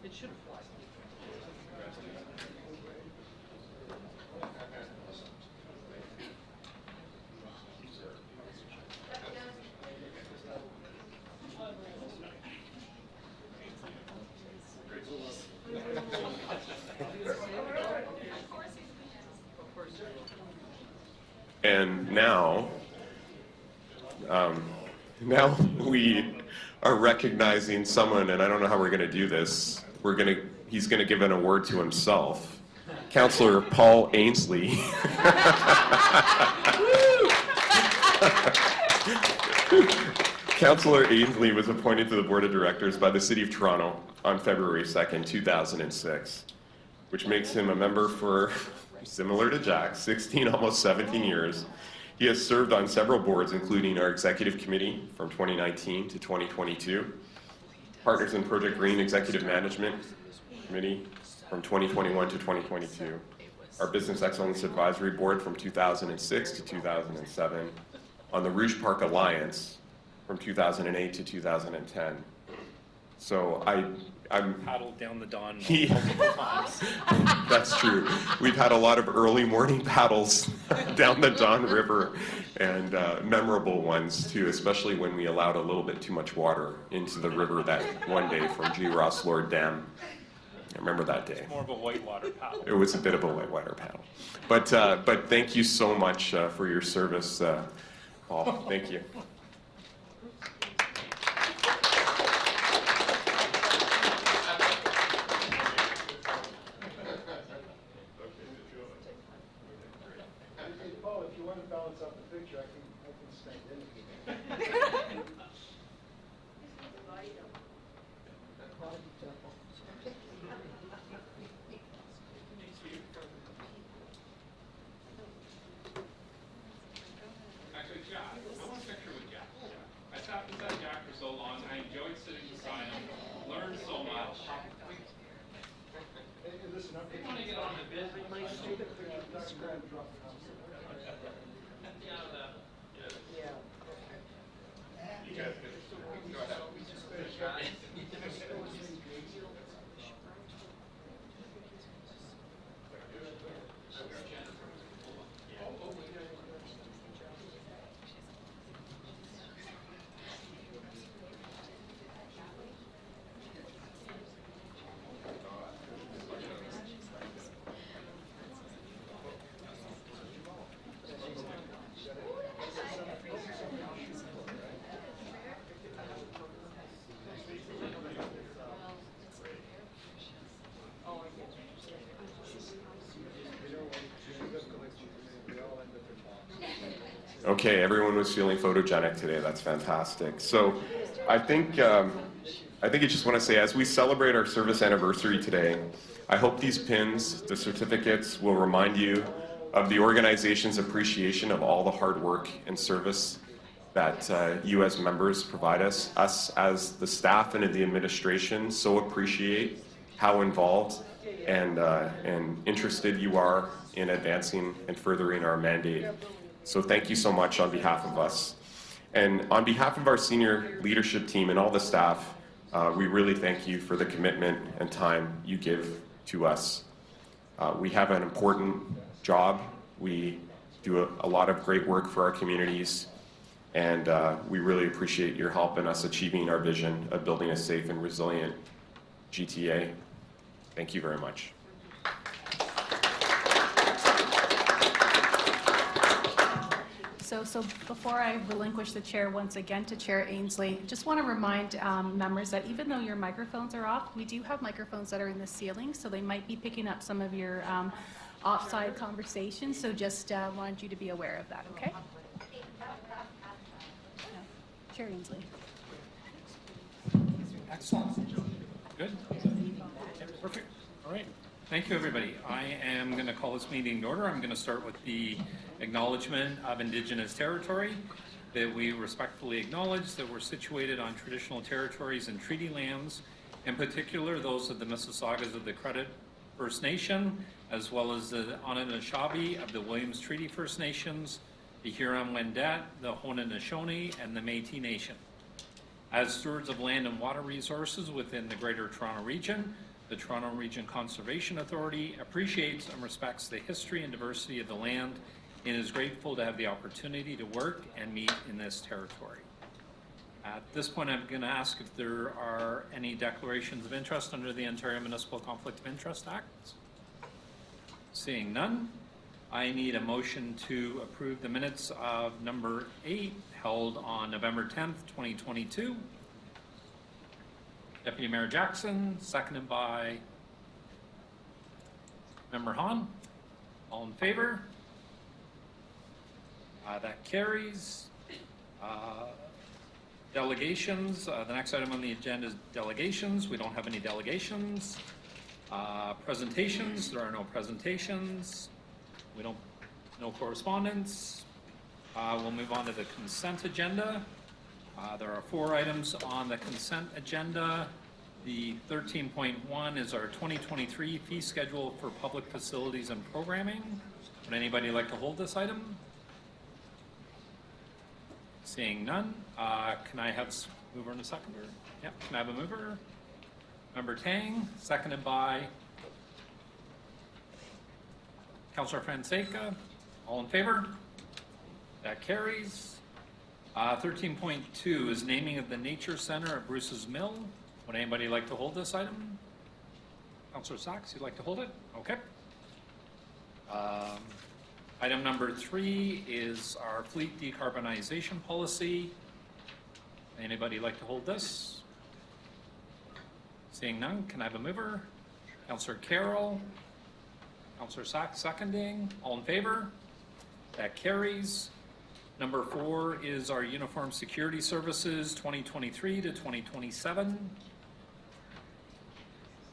It should apply. And now we are recognizing someone, and I don't know how we're going to do this. He's going to give an award to himself. Councillor Paul Ainsley. Councillor Ainsley was appointed to the Board of Directors by the City of Toronto on February 2nd, 2006, which makes him a member for, similar to Jack, 16, almost 17 years. He has served on several boards, including our Executive Committee from 2019 to 2022, Partners in Project Green Executive Management Committee from 2021 to 2022, our Business Excellence Advisory Board from 2006 to 2007, on the Rouge Park Alliance from 2008 to 2010. So I'm Paddled down the Don He- multiple times. That's true. We've had a lot of early morning paddles down the Don River, and memorable ones too, especially when we allowed a little bit too much water into the river that one day from G. Ross Lord Dam. I remember that day. More of a whitewater paddle. It was a bit of a whitewater paddle. But thank you so much for your service, Paul. Thank you. Paul, if you want to balance out the picture, I can stand in. Actually, Jack, I want a picture with Jack. I sat beside Jack for so long. I enjoyed sitting beside him. Learned so much. Hey, listen, I'm I want to get on the business. You guys can go ahead. Okay, everyone was feeling photogenic today. That's fantastic. So I think I just want to say, as we celebrate our service anniversary today, I hope these pins, the certificates, will remind you of the organization's appreciation of all the hard work and service that you as members provide us. Us as the staff and the administration so appreciate how involved and interested you are in advancing and furthering our mandate. So thank you so much on behalf of us. And on behalf of our senior leadership team and all the staff, we really thank you for the commitment and time you give to us. We have an important job. We do a lot of great work for our communities, and we really appreciate your help in us achieving our vision of building a safe and resilient GTA. Thank you very much. So before I relinquish the chair once again to Chair Ainsley, just want to remind members that even though your microphones are off, we do have microphones that are in the ceiling, so they might be picking up some of your offside conversations, so just wanted you to be aware of that, okay? Chair Ainsley. Excellent. Good. Perfect. All right. Thank you, everybody. I am going to call this meeting to order. I'm going to start with the acknowledgement of Indigenous territory, that we respectfully acknowledge that we're situated on traditional territories and treaty lands, in particular those of the Mississaugas of the Credit First Nation, as well as the Anishinaabe of the Williams Treaty First Nations, the Huron-Wendat, the Haudenosaunee, and the Métis Nation. As stewards of land and water resources within the Greater Toronto Region, the Toronto Region Conservation Authority appreciates and respects the history and diversity of the land and is grateful to have the opportunity to work and meet in this territory. At this point, I'm going to ask if there are any declarations of interest under the Ontario Municipal Conflict of Interest Act. Seeing none, I need a motion to approve the minutes of number 8 held on November 10th, 2022. Deputy Mayor Jackson, seconded by Member Han. All in favor? That carries. Delegations, the next item on the agenda is delegations. We don't have any delegations. Presentations, there are no presentations. No correspondence. We'll move on to the consent agenda. There are 4 items on the consent agenda. The 13.1 is our 2023 fee schedule for public facilities and programming. Would anybody like to hold this item? Seeing none, can I have a mover and a seconder? Yep, can I have a mover? Member Tang, seconded by Councillor Fonseca. All in favor? That carries. 13.2 is naming of the Nature Center at Bruce's Mill. Would anybody like to hold this item? Councillor Sachs, you'd like to hold it? Okay. Item number 3 is our fleet decarbonization policy. Anybody like to hold this? Seeing none, can I have a mover? Councillor Carroll. Councillor Sachs seconding. All in favor? That carries. Number 4 is our Uniform Security Services 2023 to 2027.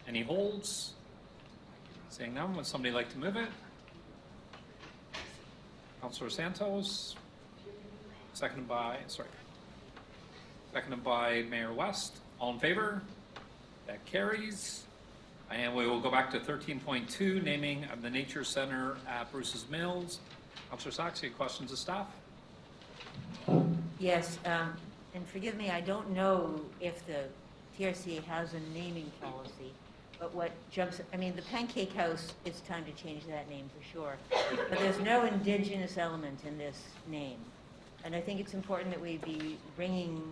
Any holds? Seeing none, would somebody like to move it? Councillor Santos, seconded by Mayor West. All in favor? That carries. And we will go back to 13.2, naming of the Nature Center at Bruce's Mills. Councillor Sachs, any questions of staff? Yes, and forgive me, I don't know if the TRCA has a naming policy, but what jumps, I mean, the Pancake House, it's time to change that name for sure. But there's no Indigenous element in this name. And I think it's important that we be bringing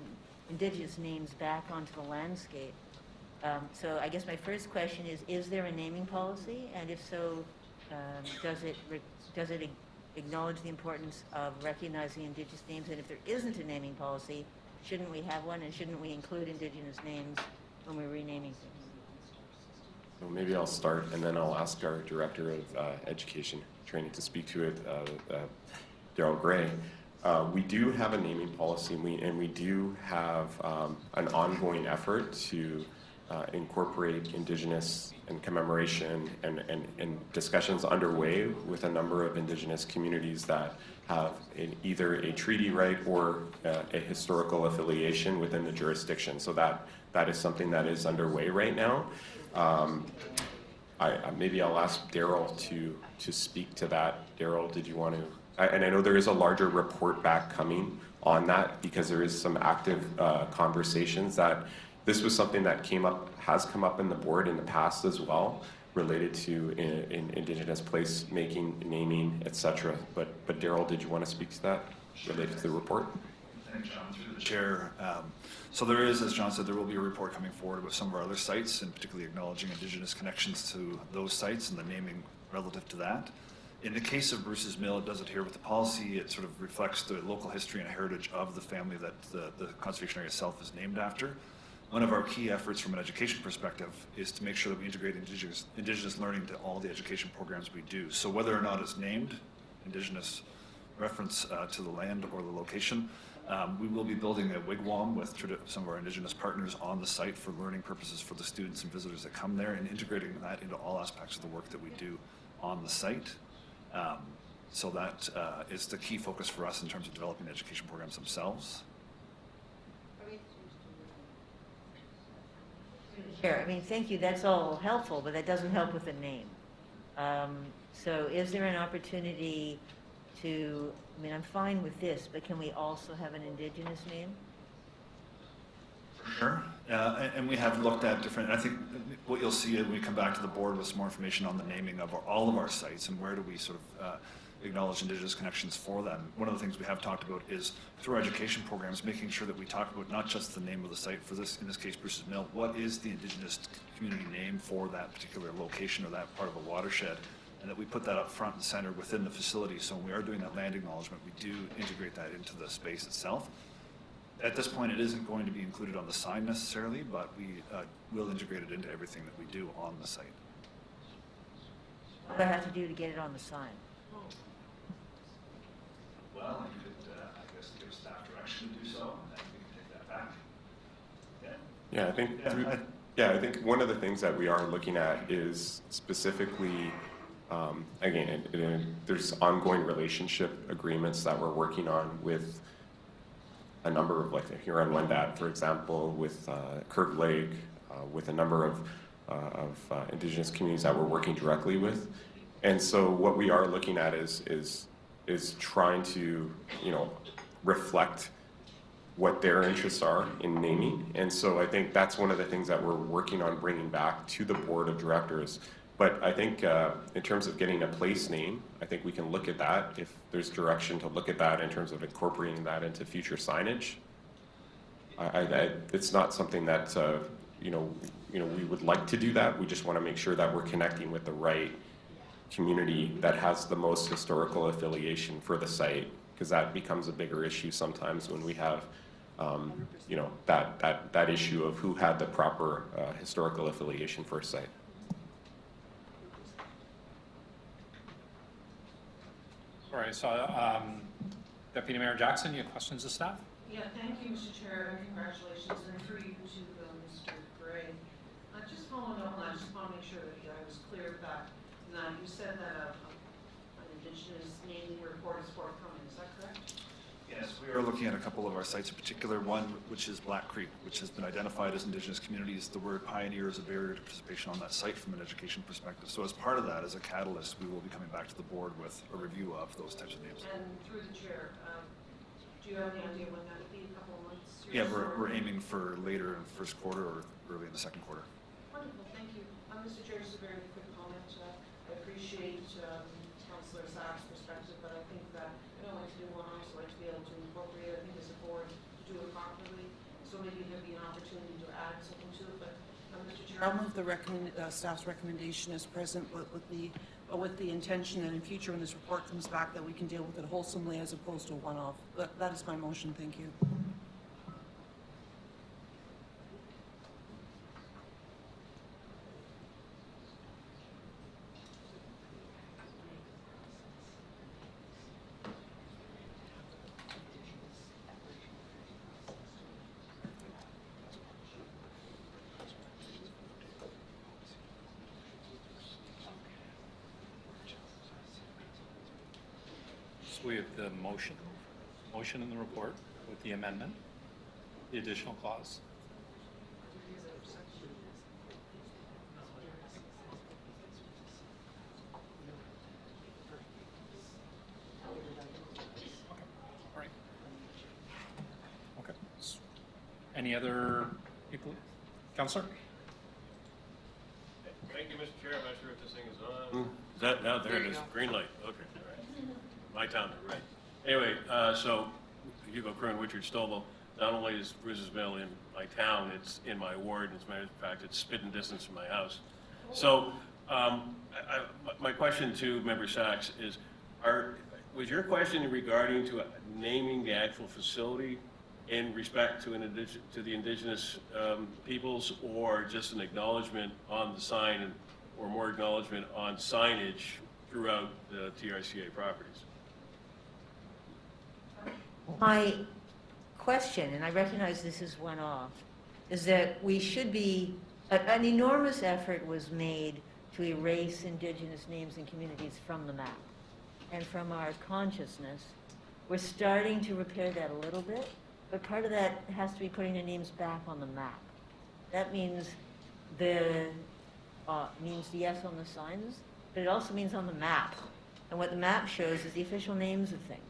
Indigenous names back onto the landscape. So I guess my first question is there a naming policy? And if so, does it acknowledge the importance of recognizing Indigenous names? And if there isn't a naming policy, shouldn't we have one? And shouldn't we include Indigenous names when we're renaming things? Well, maybe I'll start, and then I'll ask our Director of Education Training to speak to it, Daryl Gray. We do have a naming policy, and we do have an ongoing effort to incorporate Indigenous and commemoration and discussions underway with a number of Indigenous communities that have either a treaty right or a historical affiliation within the jurisdiction. So that is something that is underway right now. Maybe I'll ask Daryl to speak to that. Daryl, did you want to? And I know there is a larger report back coming on that because there is some active conversations that this was something that has come up in the board in the past as well, related to Indigenous placemaking, naming, etc. But Daryl, did you want to speak to that related to the report? Thanks, John, through the chair. So there is, as John said, there will be a report coming forward with some of our other sites, and particularly acknowledging Indigenous connections to those sites and the naming relative to that. In the case of Bruce's Mill, it does adhere with the policy. It sort of reflects the local history and heritage of the family that the conservation area itself is named after. One of our key efforts from an education perspective is to make sure that we integrate Indigenous learning to all the education programs we do. So whether or not it's named Indigenous reference to the land or the location, we will be building a wigwam with some of our Indigenous partners on the site for learning purposes for the students and visitors that come there, and integrating that into all aspects of the work that we do on the site. So that is the key focus for us in terms of developing the education programs themselves. Sure, I mean, thank you, that's all helpful, but that doesn't help with the name. So is there an opportunity to, I mean, I'm fine with this, but can we also have an Indigenous name? Sure, and we have looked at different, I think what you'll see when we come back to the board with some more information on the naming of all of our sites and where do we sort of acknowledge Indigenous connections for them. One of the things we have talked about is through our education programs, making sure that we talk about not just the name of the site, for this, in this case, Bruce's Mill, what is the Indigenous community name for that particular location or that part of a watershed, and that we put that up front and center within the facility. So when we are doing that land acknowledgement, we do integrate that into the space itself. At this point, it isn't going to be included on the sign necessarily, but we will integrate it into everything that we do on the site. What do I have to do to get it on the sign? Well, you could, I guess, give staff direction to do so, and then we can take that back. Yeah, I think, I think one of the things that we are looking at is specifically, again, there's ongoing relationship agreements that we're working on with a number of, like here on Wendat, for example, with Kirk Lake, with a number of Indigenous communities that we're working directly with. And so what we are looking at is trying to, reflect what their interests are in naming. And so I think that's one of the things that we're working on bringing back to the board of directors. But I think in terms of getting a place name, I think we can look at that if there's direction to look at that in terms of incorporating that into future signage. It's not something that we would like to do that. We just want to make sure that we're connecting with the right community that has the most historical affiliation for the site, because that becomes a bigger issue sometimes when we have that issue of who had the proper historical affiliation for a site. All right, so Deputy Mayor Jackson, you have questions of staff? Yeah, thank you, Mr. Chair, and congratulations, and through you to Mr. Gray. Just following up on that, I just want to make sure that I was clear that you said that an Indigenous naming report is forthcoming, is that correct? Yes, we are looking at a couple of our sites, in particular one which is Black Creek, which has been identified as Indigenous communities. The word pioneer is a barrier to participation on that site from an education perspective. So as part of that, as a catalyst, we will be coming back to the board with a review of those types of names. And through the chair, do you have any idea when that would be, a couple of months? Yeah, we're aiming for later in the first quarter or early in the second quarter. Wonderful, thank you. Mr. Chair, just a very quick comment. I appreciate Councillor Sack's perspective, but I think that I don't like to do one, I also like to be able to incorporate, I think as a board, to do it properly. So maybe there'd be an opportunity to add something to it, but Mr. Chair, I'll move the staff's recommendation as present, but with the intention that in future when this report comes back that we can deal with it wholesomely as opposed to a one-off. That is my motion, thank you. So we have the motion in the report with the amendment, the additional clause. All right. Okay. Any other people? Councillor? Thank you, Mr. Chair. I'm not sure if this thing is on. Is that, now, there it is. Green light. Okay, all right. My town, right. Anyway, so Hugo Kern, Richard Stovall, not only is Bruce'sville in my town, it's in my ward. As a matter of fact, it's spitting distance from my house. So my question to Member Sachs is, was your question regarding to naming the actual facility in respect to the Indigenous peoples, or just an acknowledgement on the sign or more acknowledgement on signage throughout the TRCA properties? My question, and I recognize this is one-off, is that we should be, an enormous effort was made to erase Indigenous names and communities from the map and from our consciousness. We're starting to repair that a little bit, but part of that has to be putting the names back on the map. That means the yes on the signs, but it also means on the map. And what the map shows is the official names of things.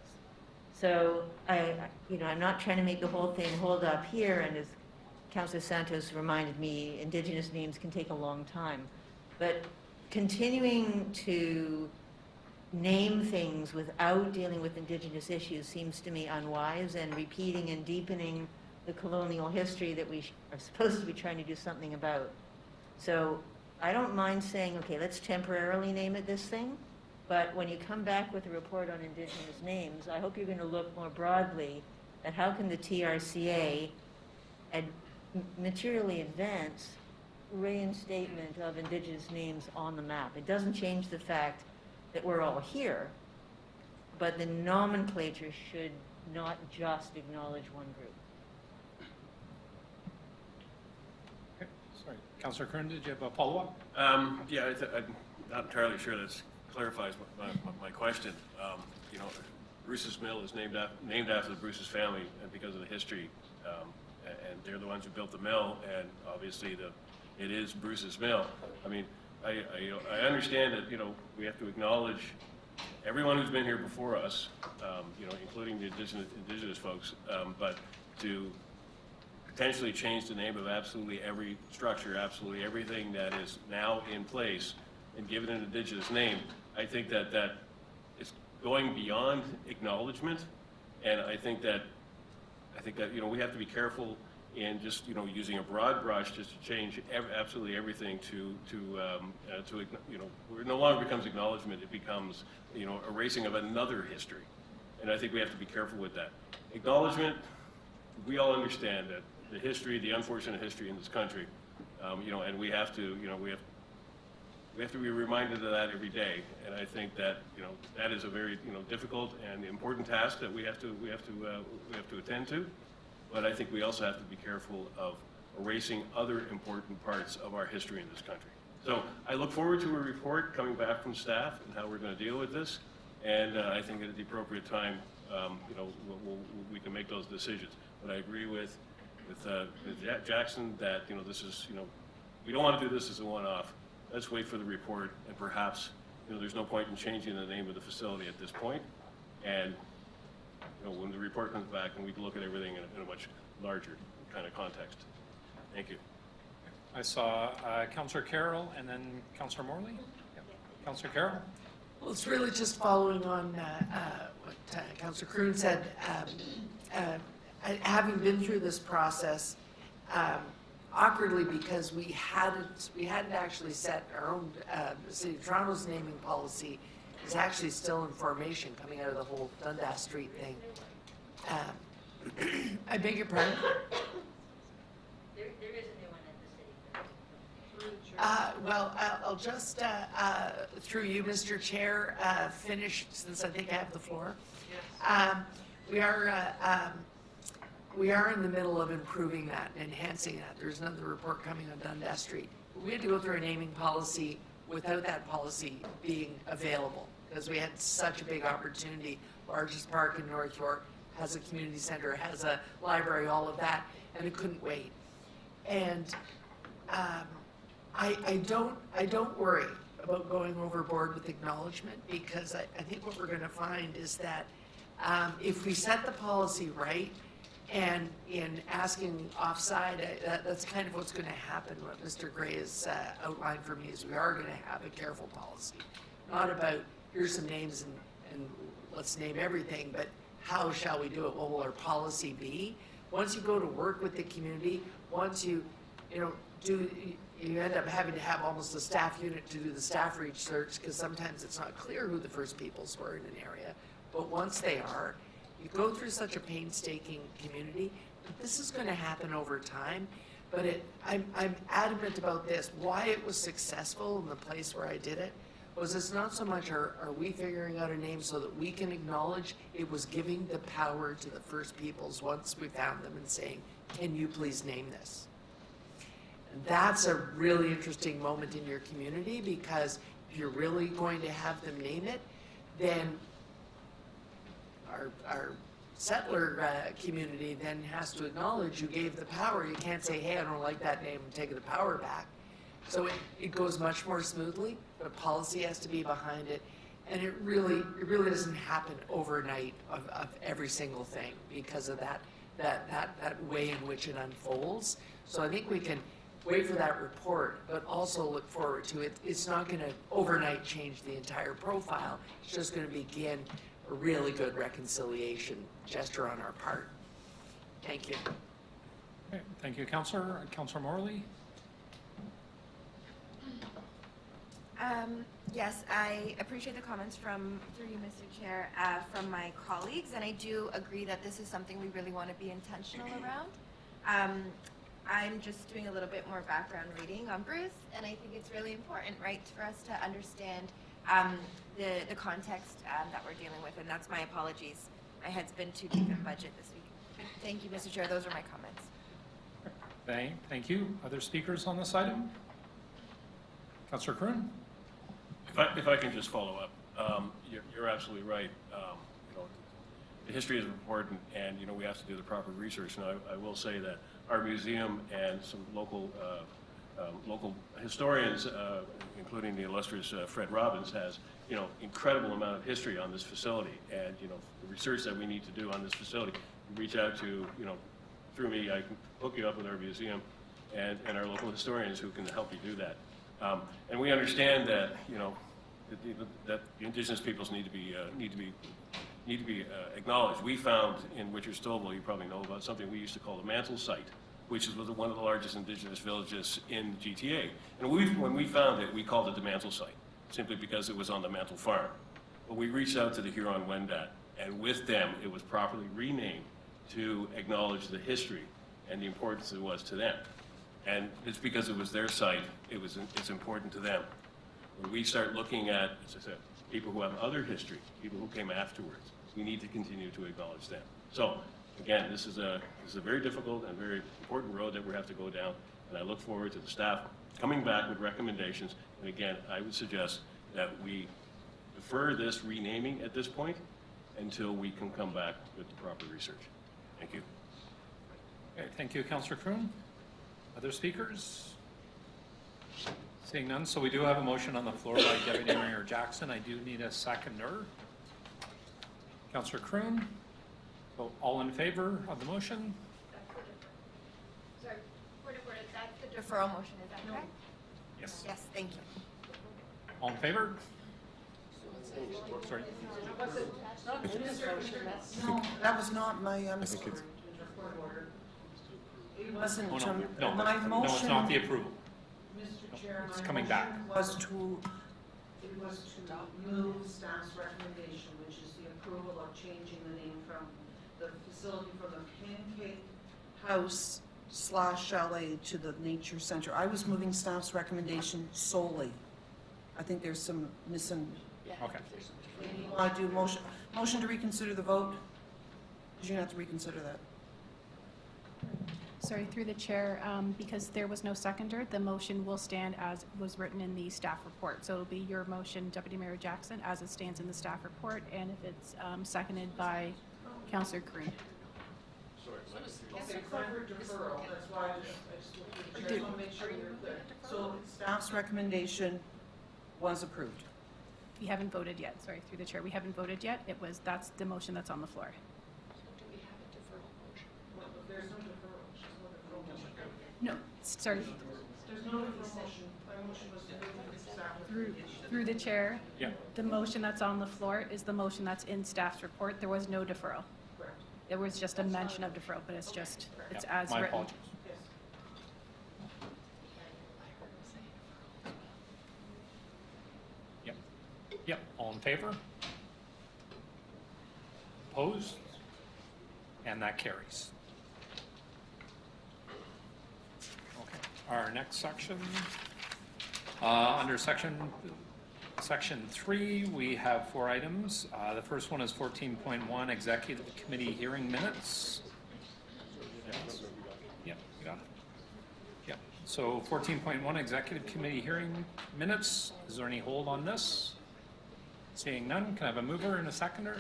So I'm not trying to make the whole thing hold up here, and as Councillor Santos reminded me, Indigenous names can take a long time. But continuing to name things without dealing with Indigenous issues seems to me unwise, and repeating and deepening the colonial history that we are supposed to be trying to do something about. So I don't mind saying, okay, let's temporarily name it this thing, but when you come back with a report on Indigenous names, I hope you're going to look more broadly that how can the TRCA materially advance reinstatement of Indigenous names on the map? It doesn't change the fact that we're all here, but the nomenclature should not just acknowledge one group. Okay, sorry. Councillor Kern, did you have a follow-up? Yeah, I'm not entirely sure that clarifies my question. You know, Bruce's Mill is named after the Bruce's family because of the history, and they're the ones who built the mill, and obviously it is Bruce's Mill. I mean, I understand that, you know, we have to acknowledge everyone who's been here before us, you know, including the indigenous folks, but to potentially change the name of absolutely every structure, absolutely everything that is now in place, and give it an indigenous name, I think that it's going beyond acknowledgement, and I think that you know, we have to be careful in just, you know, using a broad brush just to change absolutely everything to you know, where it no longer becomes acknowledgement, it becomes, you know, erasing of another history, and I think we have to be careful with that. Acknowledgement, we all understand that the history, the unfortunate history in this country, you know, and we have to, you know, we have to be reminded of that every day, and I think that, you know, that is a very, you know, difficult and important task that we have to attend to. But I think we also have to be careful of erasing other important parts of our history in this country. So I look forward to a report coming back from staff and how we're going to deal with this, and I think at the appropriate time, you know, we can make those decisions. But I agree with Jackson that, you know, this is, you know, we don't want to do this as a one-off. Let's wait for the report, and perhaps, you know, there's no point in changing the name of the facility at this point. And, you know, when the report comes back, and we can look at everything in a much larger kind of context. Thank you. I saw Councillor Carroll and then Councillor Morley. Yep. Councillor Carroll. Well, it's really just following on what Councillor Kroon said. Having been through this process, awkwardly, because we hadn't actually set our own City of Toronto's naming policy is actually still in formation, coming out of the whole Dundas Street thing. I beg your pardon? There is a new one at the city. Well, I'll just, through you, Mr. Chair, finish, since I think I have the floor. We are in the middle of improving that and enhancing that. There's another report coming on Dundas Street. We had to go through a naming policy without that policy being available, because we had such a big opportunity. Largest park in North York, has a community center, has a library, all of that, and it couldn't wait. And I don't worry about going overboard with acknowledgement, because I think what we're going to find is that if we set the policy right, and in asking offside, that's kind of what's going to happen. What Mr. Gray has outlined for me is we are going to have a careful policy, not about here's some names and let's name everything, but how shall we do it? What will our policy be? Once you go to work with the community, once you end up having to have almost a staff unit to do the staff research, because sometimes it's not clear who the first peoples were in an area, but once they are, you go through such a painstaking community. This is going to happen over time, but I'm adamant about this. Why it was successful in the place where I did it was it's not so much are we figuring out a name so that we can acknowledge, it was giving the power to the first peoples once we found them and saying, can you please name this? And that's a really interesting moment in your community, because if you're really going to have them name it, then our settler community then has to acknowledge you gave the power. You can't say, hey, I don't like that name, I'm taking the power back. So it goes much more smoothly, but a policy has to be behind it. And it really doesn't happen overnight of every single thing because of that way in which it unfolds. So I think we can wait for that report, but also look forward to it. It's not going to overnight change the entire profile. It's just going to begin a really good reconciliation gesture on our part. Thank you. Okay, thank you, Councillor. Councillor Morley. Yes, I appreciate the comments through you, Mr. Chair, from my colleagues, and I do agree that this is something we really want to be intentional around. I'm just doing a little bit more background reading on Bruce, and I think it's really important, right, for us to understand the context that we're dealing with, and that's my apologies. My head's been too deep in budget this week. Thank you, Mr. Chair. Those are my comments. Thank you. Other speakers on this item? Councillor Kroon? If I can just follow up, you're absolutely right. You know, the history is important, and you know we have to do the proper research. And I will say that our museum and some local historians, including the illustrious Fred Robbins, has incredible amount of history on this facility. And you know the research that we need to do on this facility, reach out to through me, I can hook you up with our museum and our local historians who can help you do that. And we understand that that the Indigenous peoples need to be acknowledged. We found in Witcher-Stouffville, you probably know about something we used to call the Mantle Site, which is one of the largest Indigenous villages in the GTA. And when we found it, we called it the Mantle Site, simply because it was on the Mantle Farm. But we reached out to the Huron-Wendat, and with them, it was properly renamed to acknowledge the history and the importance it was to them. And it's because it was their site, it's important to them. When we start looking at, as I said, people who have other history, people who came afterwards, we need to continue to acknowledge them. So, again, this is a very difficult and very important road that we have to go down, and I look forward to the staff coming back with recommendations. And again, I would suggest that we defer this renaming at this point until we can come back with the proper research. Thank you. Okay, thank you, Councillor Kroon. Other speakers? Seeing none, so we do have a motion on the floor by Deputy Mayor Jackson. I do need a seconder. Councillor Kroon. So all in favor of the motion? Sorry, point of order, that's the deferral motion, is that correct? Yes. Yes, thank you. All in favor? Sorry. No, that was not my, It wasn't, Oh, no, my no, motion. no, it's not the approval. Mr. Chair, It's my coming motion back. was to move staff's recommendation, which is the approval of changing the name from the facility from the Pancake House / Chalet to the Nature Center. I was moving staff's recommendation solely. I think there's some missing. Okay. You want to do motion to reconsider the vote? Because you're going to have to reconsider that. Sorry, through the chair, because there was no seconder, the motion will stand as was written in the staff report. So it'll be your motion, Deputy Mayor Jackson, as it stands in the staff report, and if it's seconded by Councillor Kroon. Okay, for deferral, that's why I just want to make sure we're clear. So staff's recommendation was approved. We haven't voted yet, sorry, through the chair, we haven't voted yet. That's the motion that's on the floor. There's no deferral. No, sorry, There's no deferral motion. My motion was to move the staff recommendation. through the chair. Yeah. The motion that's on the floor is the motion that's in staff's report. There was no deferral. Correct. There was just a mention of deferral, but it's just, it's Yeah, as my written. apologies. Yes. Yep. Yep. All in favor? Opposed? And that carries. Okay. Our next section, under section 3, we have 4 items. The first one is 14.1, Executive Committee Hearing Minutes. Yep, you got it. Yep. So 14.1, Executive Committee Hearing Minutes. Is there any hold on this? Seeing none, can I have a mover and a seconder?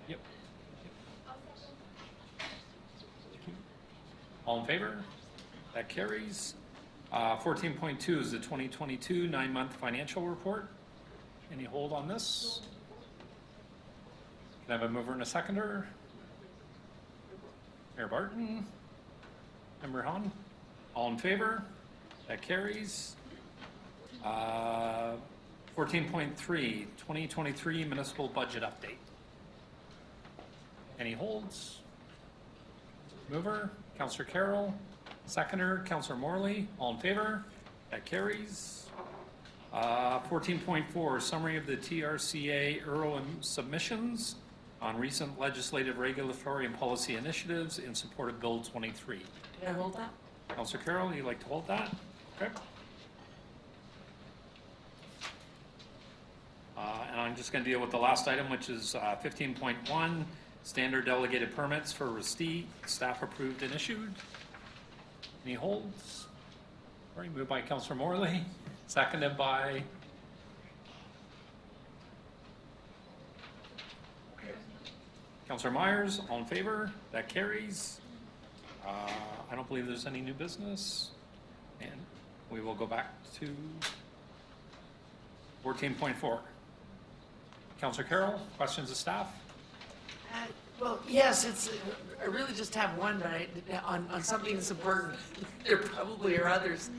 Yep. All in favor? That carries. 14.2 is the 2022 9-month financial report. Any hold on this? Can I have a mover and a seconder? Mayor Barton? Member Hahn? All in favor? That carries. 14.3, 2023 municipal budget update. Any holds? Mover? Councillor Carroll? Seconder, Councillor Morley. All in favor? That carries. 14.4, summary of the TRCA submissions on recent legislative, regulatory, and policy initiatives in support of Bill 23. Can I hold that? Councillor Carroll, you'd like to hold that? Okay. And I'm just going to deal with the last item, which is 15.1, standard delegated permits for receipt, staff approved and issued. Any holds? All right, moved by Councillor Morley, seconded by Councillor Myers. All in favor? That carries. I don't believe there's any new business. And we will go back to 14.4. Councillor Carroll, questions of staff? Well, yes, I really just have one, but on something that's important. There probably are others.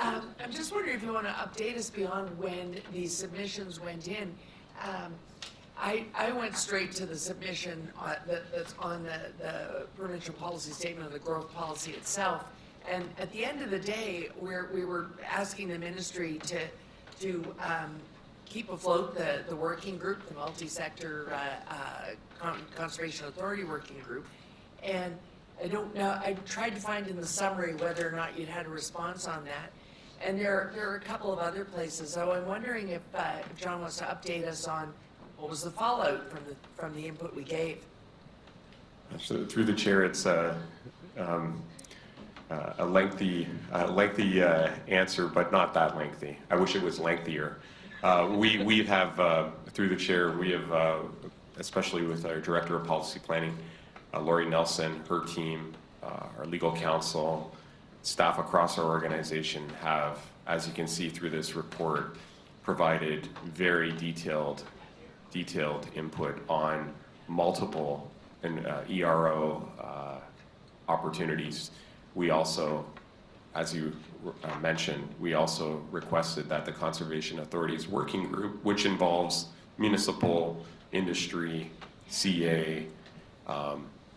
I'm just wondering if you want to update us beyond when these submissions went in. I went straight to the submission that's on the provincial policy statement of the growth policy itself. And at the end of the day, we were asking the ministry to keep afloat the working group, the multi-sector conservation authority working group. And I don't know, I tried to find in the summary whether or not you'd had a response on that. And there are a couple of other places. So I'm wondering if John wants to update us on what was the fallout from the input we gave. So through the chair, it's a lengthy answer, but not that lengthy. I wish it was lengthier. We have, through the chair, we have, especially with our Director of Policy Planning, Lori Nelson, her team, our legal counsel, staff across our organization have, as you can see through this report, provided very detailed input on multiple ERO opportunities. We also, as you mentioned, we also requested that the Conservation Authorities Working Group, which involves municipal, industry, CA,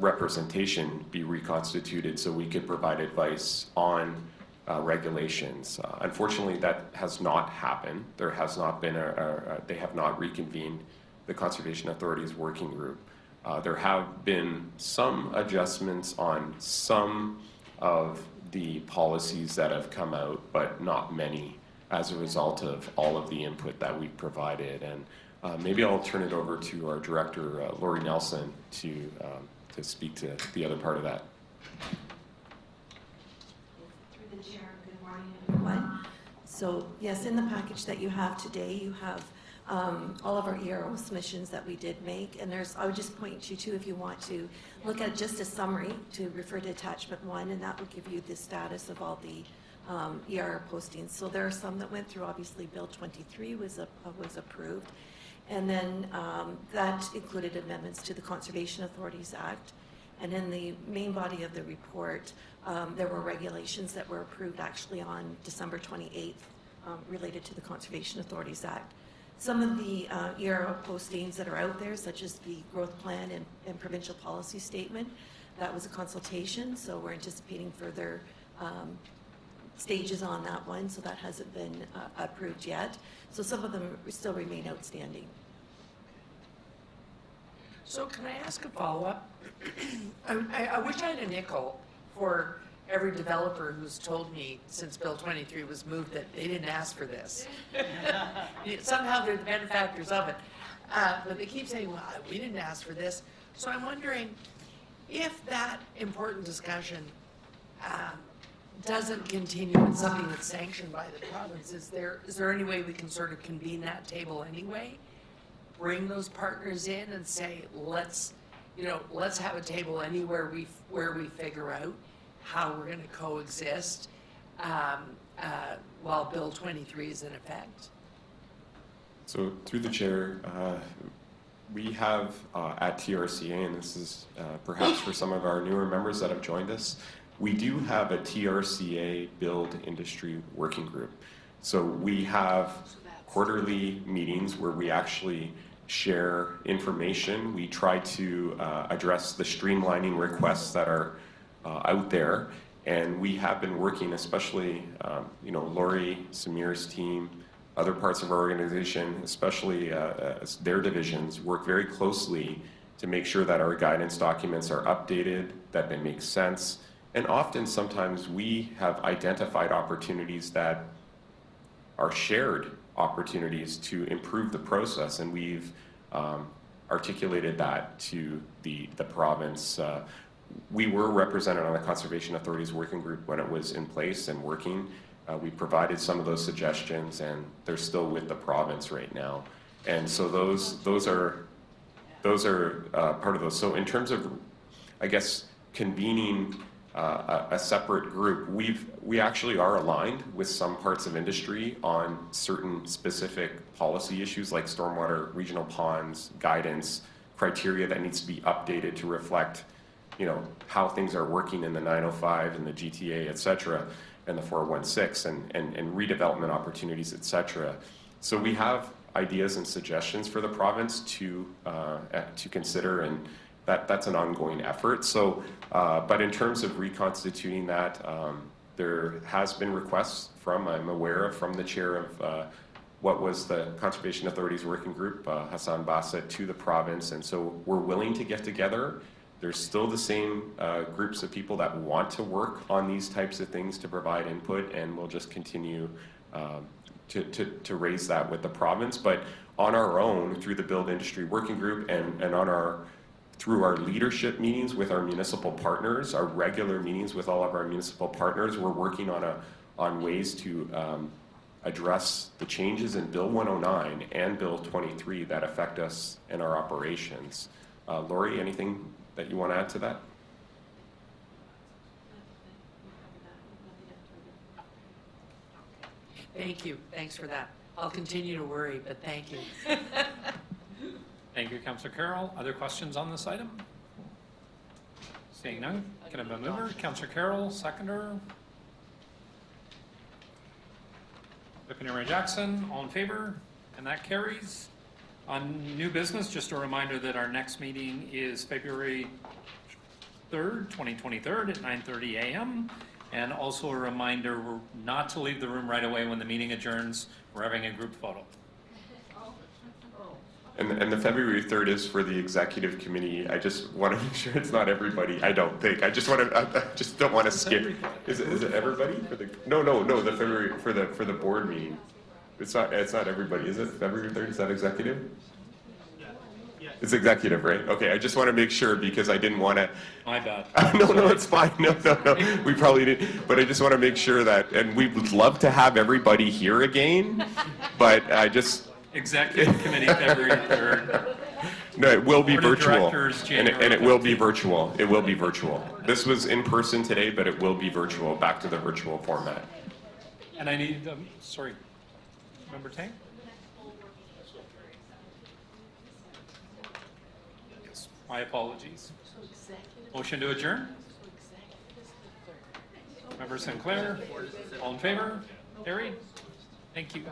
representation, be reconstituted so we could provide advice on regulations. Unfortunately, that has not happened. There has not been they have not reconvened the Conservation Authorities Working Group. There have been some adjustments on some of the policies that have come out, but not many as a result of all of the input that we provided. And maybe I'll turn it over to our director, Lori Nelson, to speak to the other part of that. Through the chair, good morning, everyone. So yes, in the package that you have today, you have all of our ERO submissions that we did make, and I would just point you to, if you want to look at just a summary, to refer to attachment 1, and that will give you the status of all the ERO postings. So there are some that went through. Obviously, Bill 23 was approved, and then that included amendments to the Conservation Authorities Act. And in the main body of the report, there were regulations that were approved actually on December 28th related to the Conservation Authorities Act. Some of the ERO postings that are out there, such as the growth plan and provincial policy statement, that was a consultation, so we're anticipating further stages on that one, so that hasn't been approved yet. So some of them still remain outstanding. So can I ask a follow-up? I wish I had a nickel for every developer who's told me since Bill 23 was moved that they didn't ask for this. Somehow they're the benefactors of it. But they keep saying, well, we didn't ask for this. So I'm wondering if that important discussion doesn't continue in something that's sanctioned by the province, is there any way we can sort of convene that table anyway? Bring those partners in and say, let's have a table anywhere where we figure out how we're going to coexist while Bill 23 is in effect. So through the chair, we have at TRCA, and this is perhaps for some of our newer members that have joined us, we do have a TRCA Build Industry Working Group. So we have quarterly meetings where we actually share information. We try to address the streamlining requests that are out there, And we have been working, especially, Lori, Samir's team, other parts of our organization, especially their divisions, work very closely to make sure that our guidance documents are updated, that they make sense. And often, sometimes we have identified opportunities that are shared opportunities to improve the process, and we've articulated that to the province. We were represented on the Conservation Authority's working group when it was in place and working. We provided some of those suggestions, and they're still with the province right now. And so those are part of those. So in terms of, I guess, convening a separate group, we actually are aligned with some parts of industry on certain specific policy issues like stormwater, regional ponds, guidance, criteria that needs to be updated to reflect, how things are working in the 905 and the GTA, et cetera, and the 416 and redevelopment opportunities, et cetera. So we have ideas and suggestions for the province to consider, and that's an ongoing effort. So, but in terms of reconstituting that, there has been requests I'm aware of, from the chair of what was the Conservation Authority's working group, Hassan Bassett, to the province, and so we're willing to get together. There's still the same groups of people that want to work on these types of things to provide input, and we'll just continue to raise that with the province. But on our own, through the Build Industry Working Group and through our leadership meetings with our municipal partners, our regular meetings with all of our municipal partners, we're working on ways to address the changes in Bill 109 and Bill 23 that affect us in our operations. Lori, anything that you want to add to that? Thank you. Thanks for that. I'll continue to worry, but thank you. Thank you, Councillor Carroll. Other questions on this item? Seeing none, can I have a mover? Councillor Carroll, seconder. Deputy Mayor Jackson, all in favor? And that carries. On new business, just a reminder that our next meeting is February 3rd, 2023 at 9:30 a.m. And also a reminder not to leave the room right away when the meeting adjourns. We're having a group photo. And the February 3rd is for the executive committee. I just want to make sure it's not everybody. I don't think. I just don't want to skip. Is it everybody for the? No. The February for the board meeting. It's not everybody, is it? February 3rd, is that executive? It's executive, right? Okay, I just want to make sure because I didn't want to. My bad. No, it's fine. No. We probably didn't. But I just want to make sure that, and we would love to have everybody here again, but I just. Executive Committee, February 3rd. No, it will be Board of virtual. Directors, And January it will be 15th. virtual. It will be virtual. This was in person today, but it will be virtual, back to the virtual format. And I need, sorry, Member Tang? Yes, my apologies. Motion to adjourn? Member Sinclair, all in favor? Carried? Thank you.